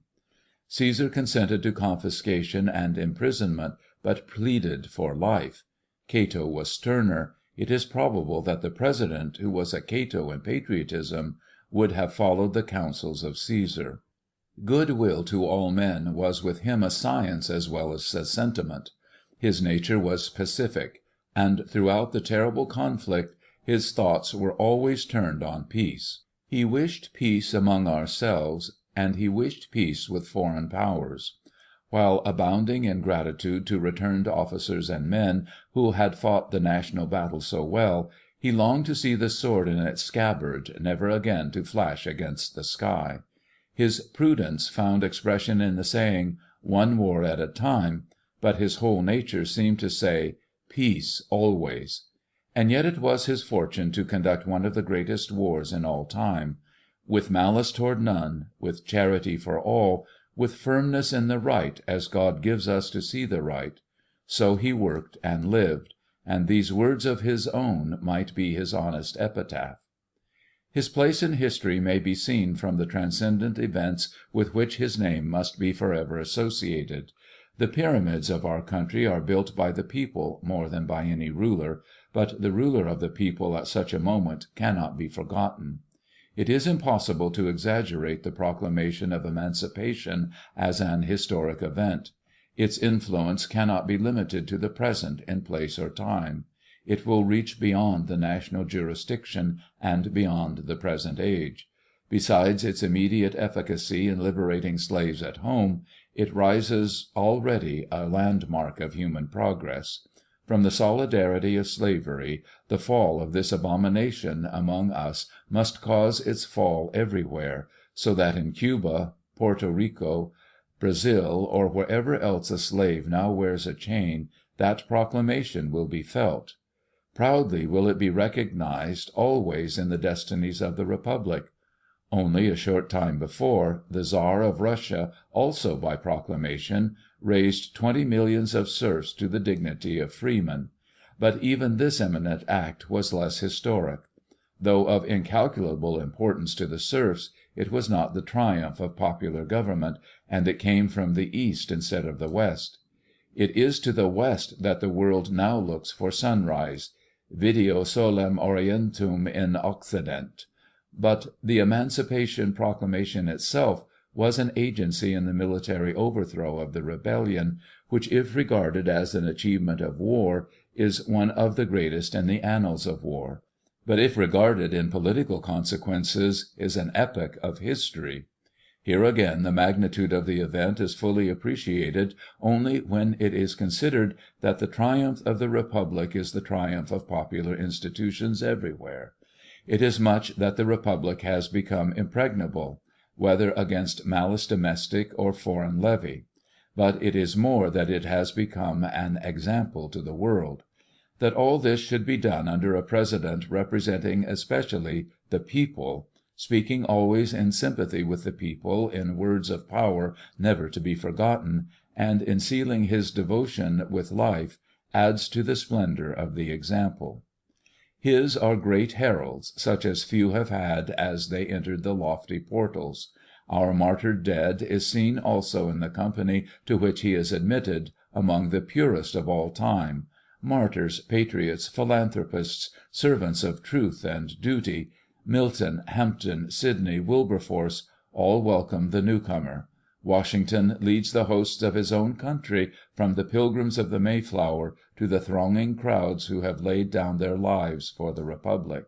Caesar consented to confiscation and imprisonment, but pleaded for life. Cato was sterner. It is probable that the President, who was a Cato in patriotism, would have followed the counsels of Caesar. Good will to all men was with him a science as well as a sentiment. His nature was pacific, and throughout the terrible conflict his thoughts were always turned on peace. He wished peace among ourselves, and he wished peace with foreign powers. While abounding in gratitude to returned officers and men who had fought the national battle so well, he longed to see the sword in its scabbard never again to flash against the sky. His prudence found expression in the saying, "One war at a time," but his whole nature seemed to say, "Peace always." And yet it was his fortune to conduct one of the greatest wars in all time. With malice toward none, with charity for all, with firmness in the right as God gives us to see the right. So he worked and lived, and these words of his own might be his honest epitaph. His place in history may be seen from the transcendent events with which his name must be forever associated. The pyramids of our country are built by the people more than by any ruler, but the ruler of the people at such a moment cannot be forgotten. It is impossible to exaggerate the proclamation of emancipation as an historic event. Its influence cannot be limited to the present in place or time. It will reach beyond the national jurisdiction and beyond the present age. Besides its immediate efficacy in liberating slaves at home, it rises already a landmark of human progress. From the solidarity of slavery, the fall of this abomination among us must cause its fall everywhere, so that in Cuba, Porto Rico, Brazil, or wherever else a slave now wears a chain, that proclamation will be felt. Proudly will it be recognized always in the destinies of the Republic. Only a short time before, the Czar of Russia, also by proclamation, raised 20 millions of serfs to the dignity of freemen. But even this eminent act was less historic. Though of incalculable importance to the serfs, it was not the triumph of popular government, and it came from the East instead of the West. It is to the West that the world now looks for sunrise. Video solem orientum in Occident. But the Emancipation Proclamation itself was an agency in the military overthrow of the rebellion, which, if regarded as an achievement of war, is one of the greatest in the annals of war, but if regarded in political consequences, is an epoch of history. Here again the magnitude of the event is fully appreciated only when it is considered that the triumph of the Republic is the triumph of popular institutions everywhere. It is much that the Republic has become impregnable, whether against malice domestic or foreign levy; but it is more that it has become an example to the world. That all this should be done under a President representing especially the people, speaking always in sympathy with the people in words of power never to be forgotten, and in sealing his devotion with life, adds to the splendor of the example. His are great heralds, such as few have had as they entered the lofty portals. Our martyred dead is seen also in the company to which he is admitted, among the purest of all time. Martyrs, patriots, philanthropists, servants of truth and duty, Milton, Hampden, Sidney, Wilberforce, all welcome the newcomer. Washington leads the hosts of his own country, from the pilgrims of the Mayflower to the thronging crowds who have laid down their lives for the Republic.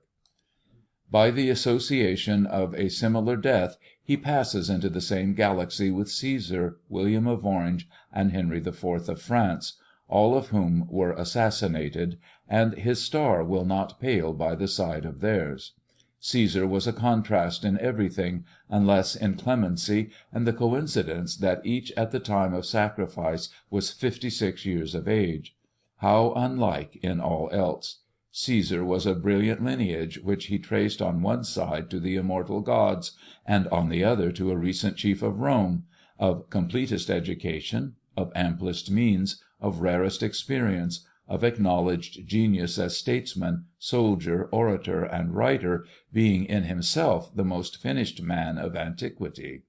By the association of a similar death, he passes into the same galaxy with Cæsar, William of Orange, and Henry IV. of France, all of whom were assassinated, and his star will not pale by the side of theirs. Cæsar was a contrast in everything, unless in clemency and the coincidence that each at the time of sacrifice was 56 years of age. How unlike in all else! Cæsar was of brilliant lineage which he traced on one side to the immortal gods, and on the other to a recent chief of Rome, of completest education, of amplest means, of rarest experience, of acknowledged genius as statesman, soldier, orator, and writer, being in himself the most finished man of antiquity.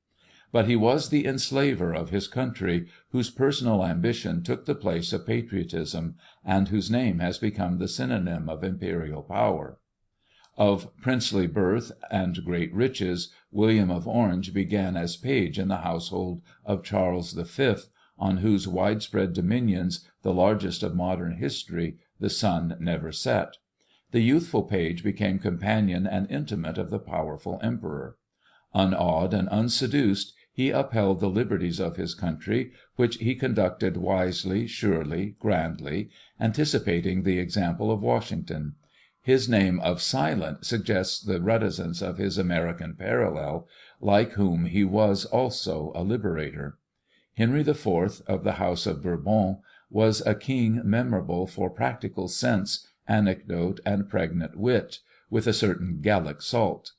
But he was the enslaver of his country, whose personal ambition took the place of patriotism, and whose name has become the synonym of imperial power. Of princely birth and great riches, William of Orange began as page in the household of Charles V, on whose widespread dominions, the largest of modern history, the sun never set. The youthful page became companion and intimate of the powerful emperor. Unawed and unseduced, he upheld the liberties of his country, which he conducted wisely, surely, grandly, anticipating the example of Washington. His name of Silent suggests the reticence of his American parallel, like whom he was also a liberator. Henry IV, of the House of Bourbon, was a king memorable for practical sense, anecdote, and pregnant wit, with a certain Gallic salt.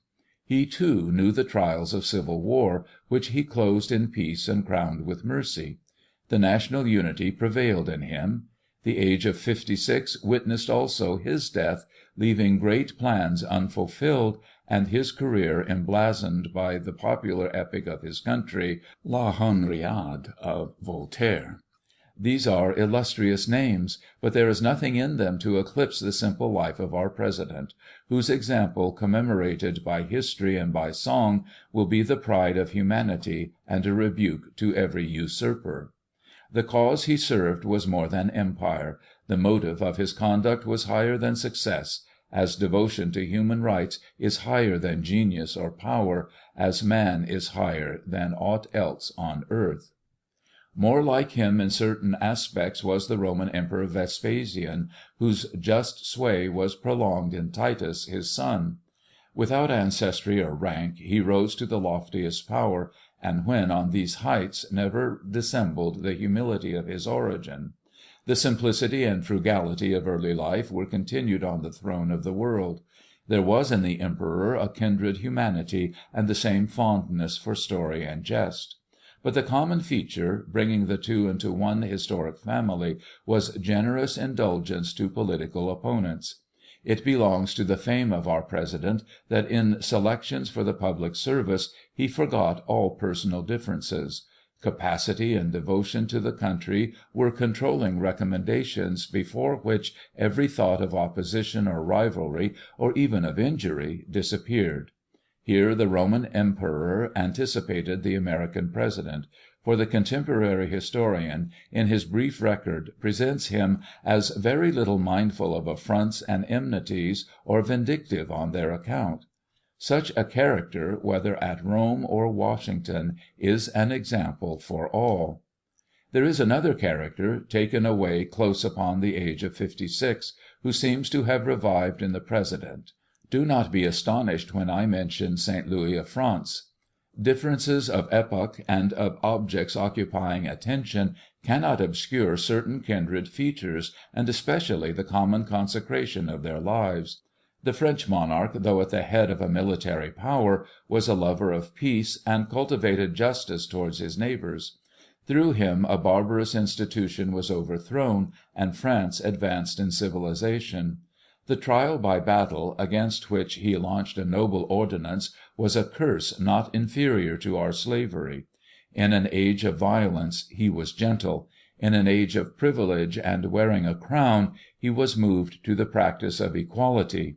He, too, knew the trials of civil war, which he closed in peace and crowned with mercy. The national unity prevailed in him. The age of 56 witnessed also his death, leaving great plans unfulfilled, and his career emblazoned by the popular epic of his country, La Henriade of Voltaire. These are illustrious names, but there is nothing in them to eclipse the simple life of our President, whose example, commemorated by history and by song, will be the pride of humanity and a rebuke to every usurper. The cause he served was more than empire; the motive of his conduct was higher than success, as devotion to human rights is higher than genius or power, as man is higher than aught else on earth. More like him in certain aspects was the Roman Emperor Vespasian, whose just sway was prolonged in Titus, his son. Without ancestry or rank, he rose to the loftiest power, and when on these heights never dissembled the humility of his origin. The simplicity and frugality of early life were continued on the throne of the world. There was in the emperor a kindred humanity, and the same fondness for story and jest. But the common feature, bringing the two into one historic family, was generous indulgence to political opponents. It belongs to the fame of our President that in selections for the public service he forgot all personal differences. Capacity and devotion to the country were controlling recommendations before which every thought of opposition or rivalry, or even of injury, disappeared. Here the Roman Emperor anticipated the American President, for the contemporary historian, in his brief record, presents him as very little mindful of affronts and enmities, or vindictive on their account. Such a character, whether at Rome or Washington, is an example for all. There is another character, taken away close upon the age of 56, who seems to have revived in the President. Do not be astonished when I mention St. Louis of France. Differences of epoch and of objects occupying attention cannot obscure certain kindred features, and especially the common consecration of their lives. The French monarch, though at the head of a military power, was a lover of peace, and cultivated justice towards his neighbors. Through him a barbarous institution was overthrown, and France advanced in civilization. The trial by battle, against which he launched a noble ordinance, was a curse not inferior to our slavery. In an age of violence he was gentle; in an age of privilege and wearing a crown he was moved to the practice of equality.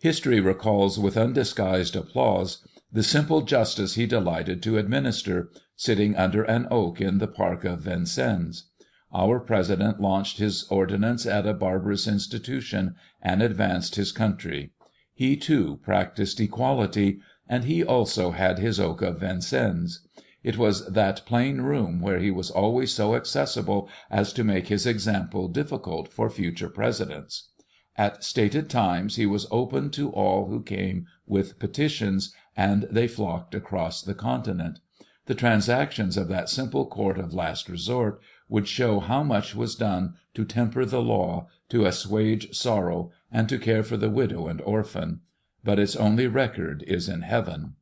History recalls with undisguised applause the simple justice he delighted to administer, sitting under an oak in the park of Vincennes. Our President launched his ordinance at a barbarous institution, and advanced his country. He, too, practiced equality, and he also had his oak of Vincennes. It was that plain room where he was always so accessible as to make his example difficult for future presidents. At stated times he was open to all who came with petitions, and they flocked across the continent. The transactions of that simple court of last resort would show how much was done to temper the law, to assuage sorrow, and to care for the widow and orphan. But its only record is in heaven.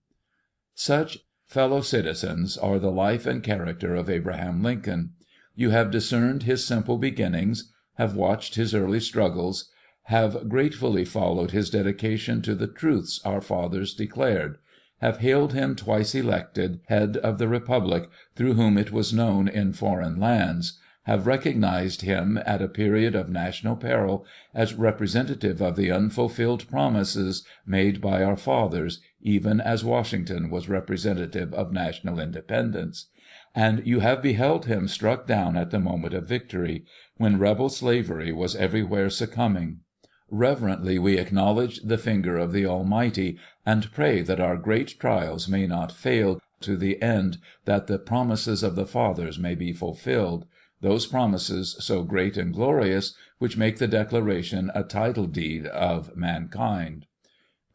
Such, fellow citizens, are the life and character of Abraham Lincoln. You have discerned his simple beginnings, have watched his early struggles, have gratefully followed his dedication to the truths our fathers declared, have hailed him twice elected head of the Republic through whom it was known in foreign lands, have recognized him at a period of national peril as representative of the unfulfilled promises made by our fathers, even as Washington was representative of national independence; and you have beheld him struck down at the moment of victory, when rebel slavery was everywhere succumbing. Reverently we acknowledge the finger of the Almighty, and pray that our great trials may not fail, to the end that the promises of the fathers may be fulfilled, those promises so great and glorious, which make the Declaration a title deed of mankind.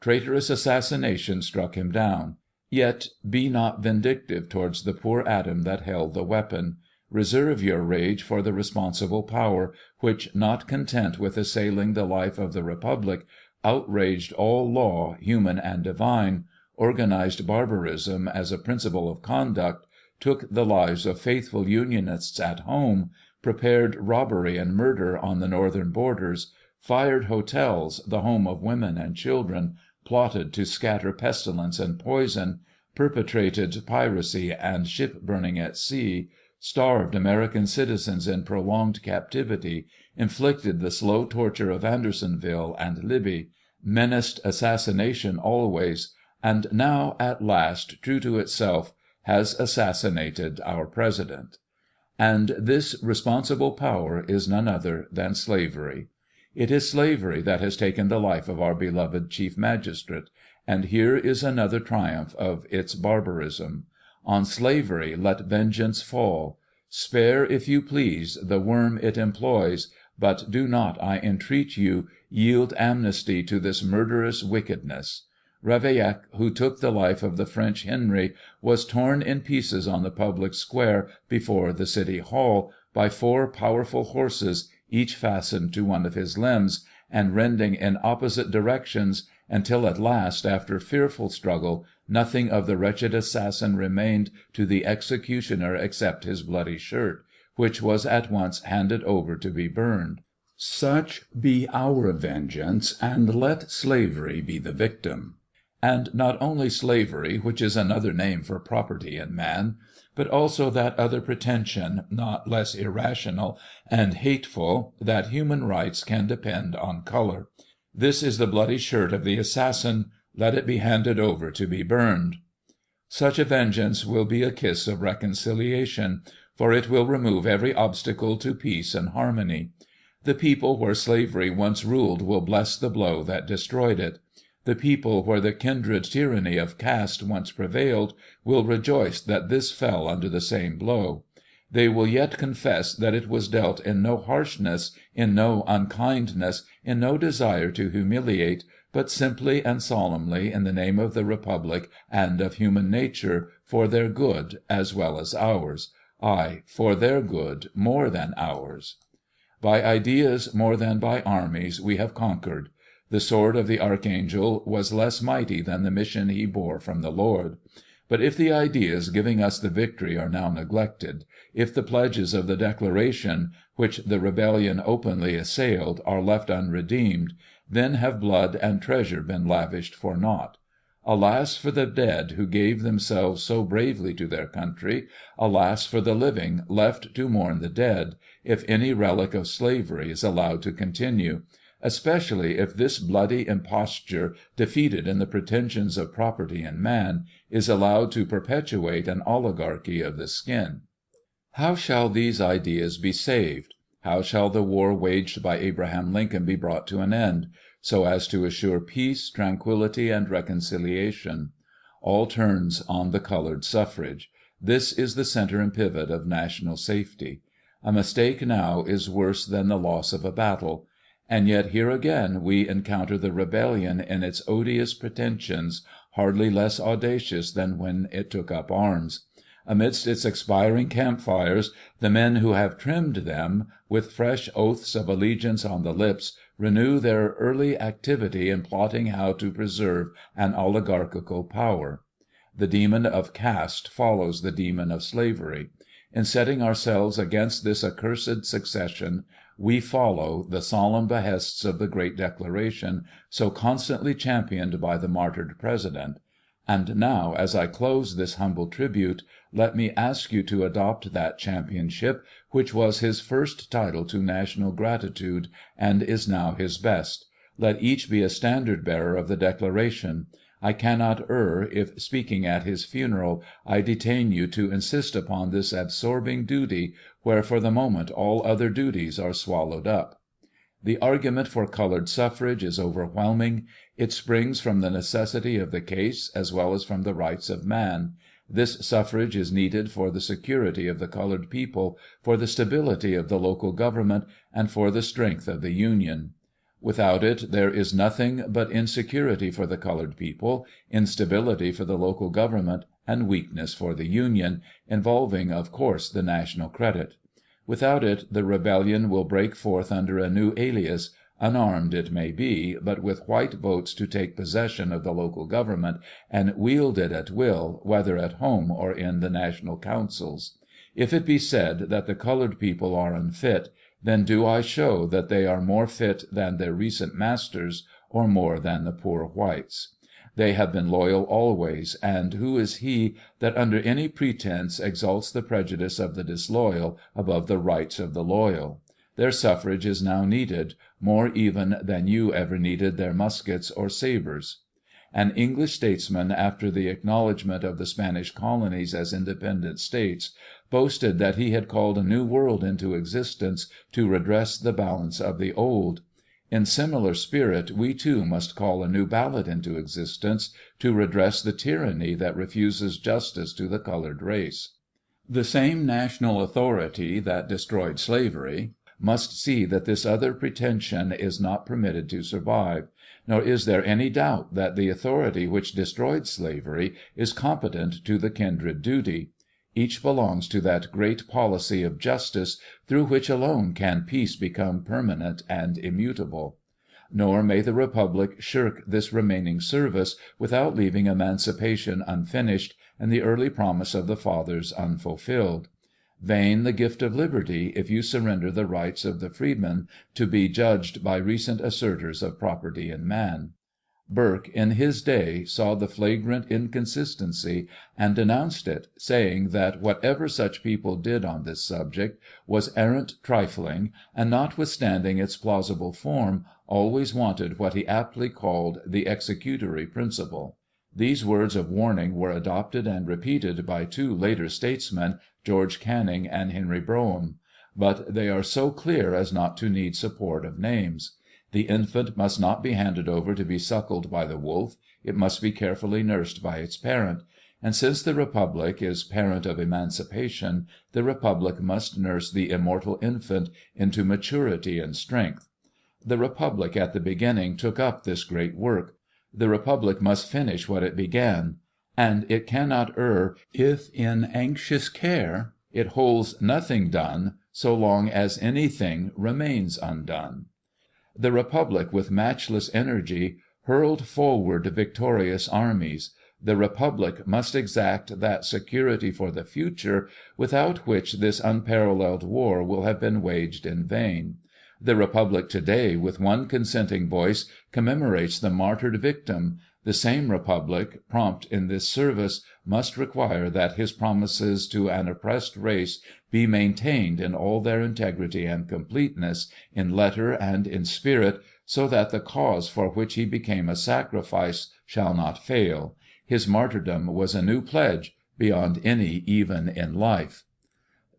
Traitorous assassination struck him down. Yet be not vindictive towards the poor atom that held the weapon. Reserve your rage for the responsible power, which, not content with assailing the life of the Republic, outraged all law, human and divine, organized barbarism as a principle of conduct, took the lives of faithful Unionists at home, prepared robbery and murder on the northern borders, fired hotels, the home of women and children, plotted to scatter pestilence and poison, perpetrated piracy and ship-burning at sea, starved American citizens in prolonged captivity, inflicted the slow torture of Andersonville and Libby, menaced assassination always, and now, at last, true to itself, has assassinated our President. And this responsible power is none other than slavery. It is slavery that has taken the life of our beloved Chief Magistrate, and here is another triumph of its barbarism. On slavery let vengeance fall. Spare, if you please, the worm it employs, but do not, I entreat you, yield amnesty to this murderous wickedness. Ravaillac, who took the life of the French Henry, was torn in pieces on the public square before the City Hall by 4 powerful horses, each fastened to one of his limbs, and rending in opposite directions, until at last, after fearful struggle, nothing of the wretched assassin remained to the executioner except his bloody shirt, which was at once handed over to be burned. Such be our vengeance, and let slavery be the victim. And not only slavery, which is another name for property in man, but also that other pretension, not less irrational and hateful, that human rights can depend on color. This is the bloody shirt of the assassin. Let it be handed over to be burned. Such a vengeance will be a kiss of reconciliation, for it will remove every obstacle to peace and harmony. The people where slavery once ruled will bless the blow that destroyed it. The people where the kindred tyranny of caste once prevailed will rejoice that this fell under the same blow. They will yet confess that it was dealt in no harshness, in no unkindness, in no desire to humiliate, but simply and solemnly in the name of the Republic and of human nature, for their good as well as ours, aye, for their good more than ours. By ideas more than by armies we have conquered. The sword of the Archangel was less mighty than the mission he bore from the Lord. But if the ideas giving us the victory are now neglected, if the pledges of the Declaration, which the rebellion openly assailed, are left unredeemed, then have blood and treasure been lavished for naught. Alas for the dead who gave themselves so bravely to their country, alas for the living left to mourn the dead, if any relic of slavery is allowed to continue, especially if this bloody imposture, defeated in the pretensions of property in man, is allowed to perpetuate an oligarchy of the skin. How shall these ideas be saved? How shall the war waged by Abraham Lincoln be brought to an end, so as to assure peace, tranquillity, and reconciliation? All turns on the colored suffrage. This is the center and pivot of national safety. A mistake now is worse than the loss of a battle. And yet here again we encounter the rebellion in its odious pretensions, hardly less audacious than when it took up arms. Amidst its expiring campfires, the men who have trimmed them, with fresh oaths of allegiance on the lips, renew their early activity in plotting how to preserve an oligarchical power. The demon of caste follows the demon of slavery. In setting ourselves against this accursed succession, we follow the solemn behests of the great Declaration, so constantly championed by the martyred President. And now, as I close this humble tribute, let me ask you to adopt that championship which was his first title to national gratitude and is now his best. Let each be a standard bearer of the Declaration. I cannot err if, speaking at his funeral, I detain you to insist upon this absorbing duty, where for the moment all other duties are swallowed up. The argument for colored suffrage is overwhelming. It springs from the necessity of the case as well as from the rights of man. This suffrage is needed for the security of the colored people, for the stability of the local government, and for the strength of the Union. Without it there is nothing but insecurity for the colored people, instability for the local government, and weakness for the Union, involving of course the national credit. Without it the rebellion will break forth under a new alias, unarmed it may be, but with white votes to take possession of the local government and wield it at will, whether at home or in the national councils. If it be said that the colored people are unfit, then do I show that they are more fit than their recent masters, or more than the poor whites. They have been loyal always, and who is he that under any pretense exalts the prejudice of the disloyal above the rights of the loyal? Their suffrage is now needed, more even than you ever needed their muskets or sabres. An English statesman, after the acknowledgment of the Spanish colonies as independent states, boasted that he had called a new world into existence to redress the balance of the old. In similar spirit we too must call a new ballot into existence to redress the tyranny that refuses justice to the colored race. The same national authority that destroyed slavery must see that this other pretension is not permitted to survive, nor is there any doubt that the authority which destroyed slavery is competent to the kindred duty. Each belongs to that great policy of justice through which alone can peace become permanent and immutable. Nor may the Republic shirk this remaining service without leaving emancipation unfinished and the early promise of the fathers unfulfilled. Vain the gift of liberty if you surrender the rights of the freedman to be judged by recent assertors of property in man. Burke, in his day, saw the flagrant inconsistency and denounced it, saying that whatever such people did on this subject was arrant trifling, and, notwithstanding its plausible form, always wanted what he aptly called the executory principle. These words of warning were adopted and repeated by two later statesmen, George Canning and Henry Brougham, but they are so clear as not to need support of names. The infant must not be handed over to be suckled by the wolf, it must be carefully nursed by its parent; and since the Republic is parent of emancipation, the Republic must nurse the immortal infant into maturity and strength. The Republic at the beginning took up this great work. The Republic must finish what it began, and it cannot err if in anxious care it holds nothing done so long as anything remains undone. The Republic, with matchless energy, hurled forward victorious armies. The Republic must exact that security for the future without which this unparalleled war will have been waged in vain. The Republic today, with one consenting voice, commemorates the martyred victim. The same Republic, prompt in this service, must require that his promises to an oppressed race be maintained in all their integrity and completeness, in letter and in spirit, so that the cause for which he became a sacrifice shall not fail. His martyrdom was a new pledge, beyond any even in life.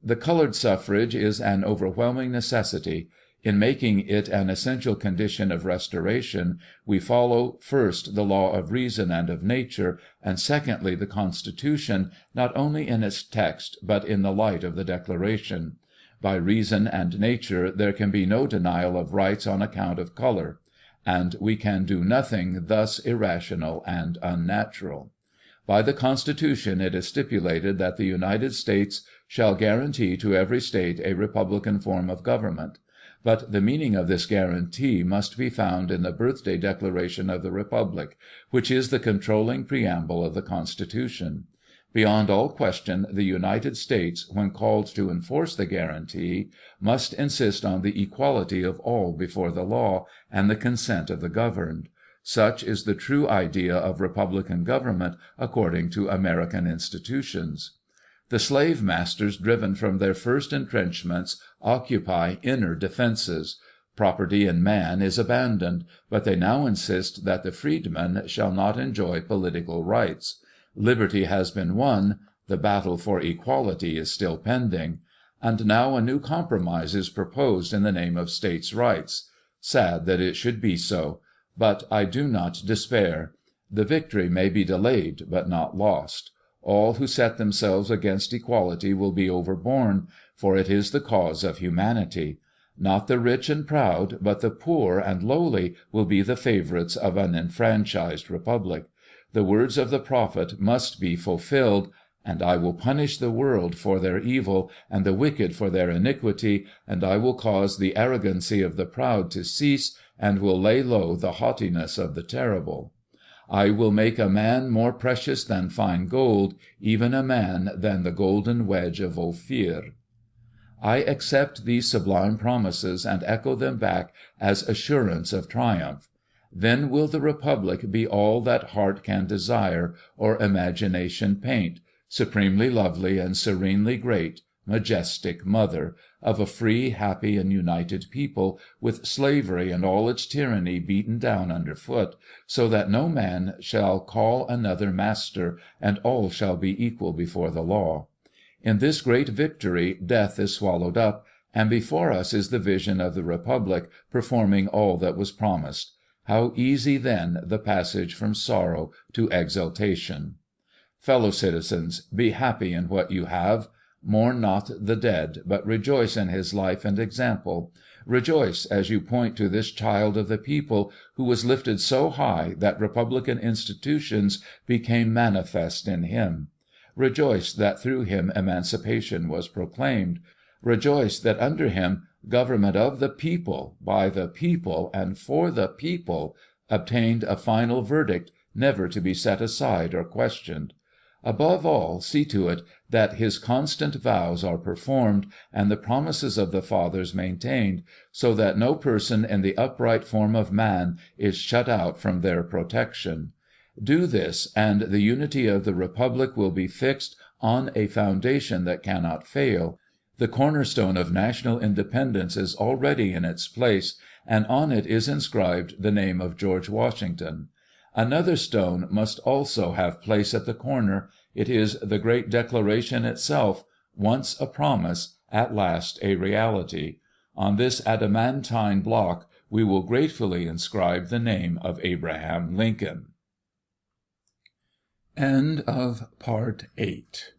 The colored suffrage is an overwhelming necessity. In making it an essential condition of restoration, we follow, first, the law of reason and of nature, and secondly, the Constitution, not only in its text, but in the light of the Declaration. By reason and nature there can be no denial of rights on account of color, and we can do nothing thus irrational and unnatural. By the Constitution it is stipulated that the United States shall guarantee to every State a republican form of government. But the meaning of this guarantee must be found in the birthday declaration of the Republic, which is the controlling preamble of the Constitution. Beyond all question, the United States, when called to enforce the guarantee, must insist on the equality of all before the law, and the consent of the governed. Such is the true idea of republican government according to American institutions. The slave masters, driven from their first entrenchments, occupy inner defenses. Property in man is abandoned, but they now insist that the freedman shall not enjoy political rights. Liberty has been won, the battle for equality is still pending. And now a new compromise is proposed in the name of states' rights. Sad that it should be so. But I do not despair. The victory may be delayed, but not lost. All who set themselves against equality will be overborne, for it is the cause of humanity. Not the rich and proud, but the poor and lowly will be the favorites of an enfranchised republic. The words of the prophet must be fulfilled, "And I will punish the world for their evil, and the wicked for their iniquity, and I will cause the arrogancy of the proud to cease, and will lay low the haughtiness of the terrible. I will make a man more precious than fine gold, even a man than the golden wedge of Ophir." I accept these sublime promises and echo them back as assurance of triumph. Then will the Republic be all that heart can desire, or imagination paint, supremely lovely and serenely great, majestic mother, of a free, happy, and united people, with slavery and all its tyranny beaten down under foot, so that no man shall call another master, and all shall be equal before the law. In this great victory death is swallowed up, and before us is the vision of the Republic performing all that was promised. How easy then the passage from sorrow to exultation! Fellow citizens, be happy in what you have. Mourn not the dead, but rejoice in his life and example. Rejoice as you point to this child of the people, who was lifted so high that republican institutions became manifest in him. Rejoice that through him emancipation was proclaimed. Rejoice that under him government of the people, by the people, and for the people, obtained a final verdict, never to be set aside or questioned. Above all, see to it that his constant vows are performed, and the promises of the fathers maintained, so that no person in the upright form of man is shut out from their protection. Do this, and the unity of the Republic will be fixed on a foundation that cannot fail. The cornerstone of national independence is already in its place, and on it is inscribed the name of George Washington. Another stone must also have place at the corner. It is the great Declaration itself, once a promise, at last a reality. On this adamantine block we will gratefully inscribe the name of Abraham Lincoln. End of Part 8.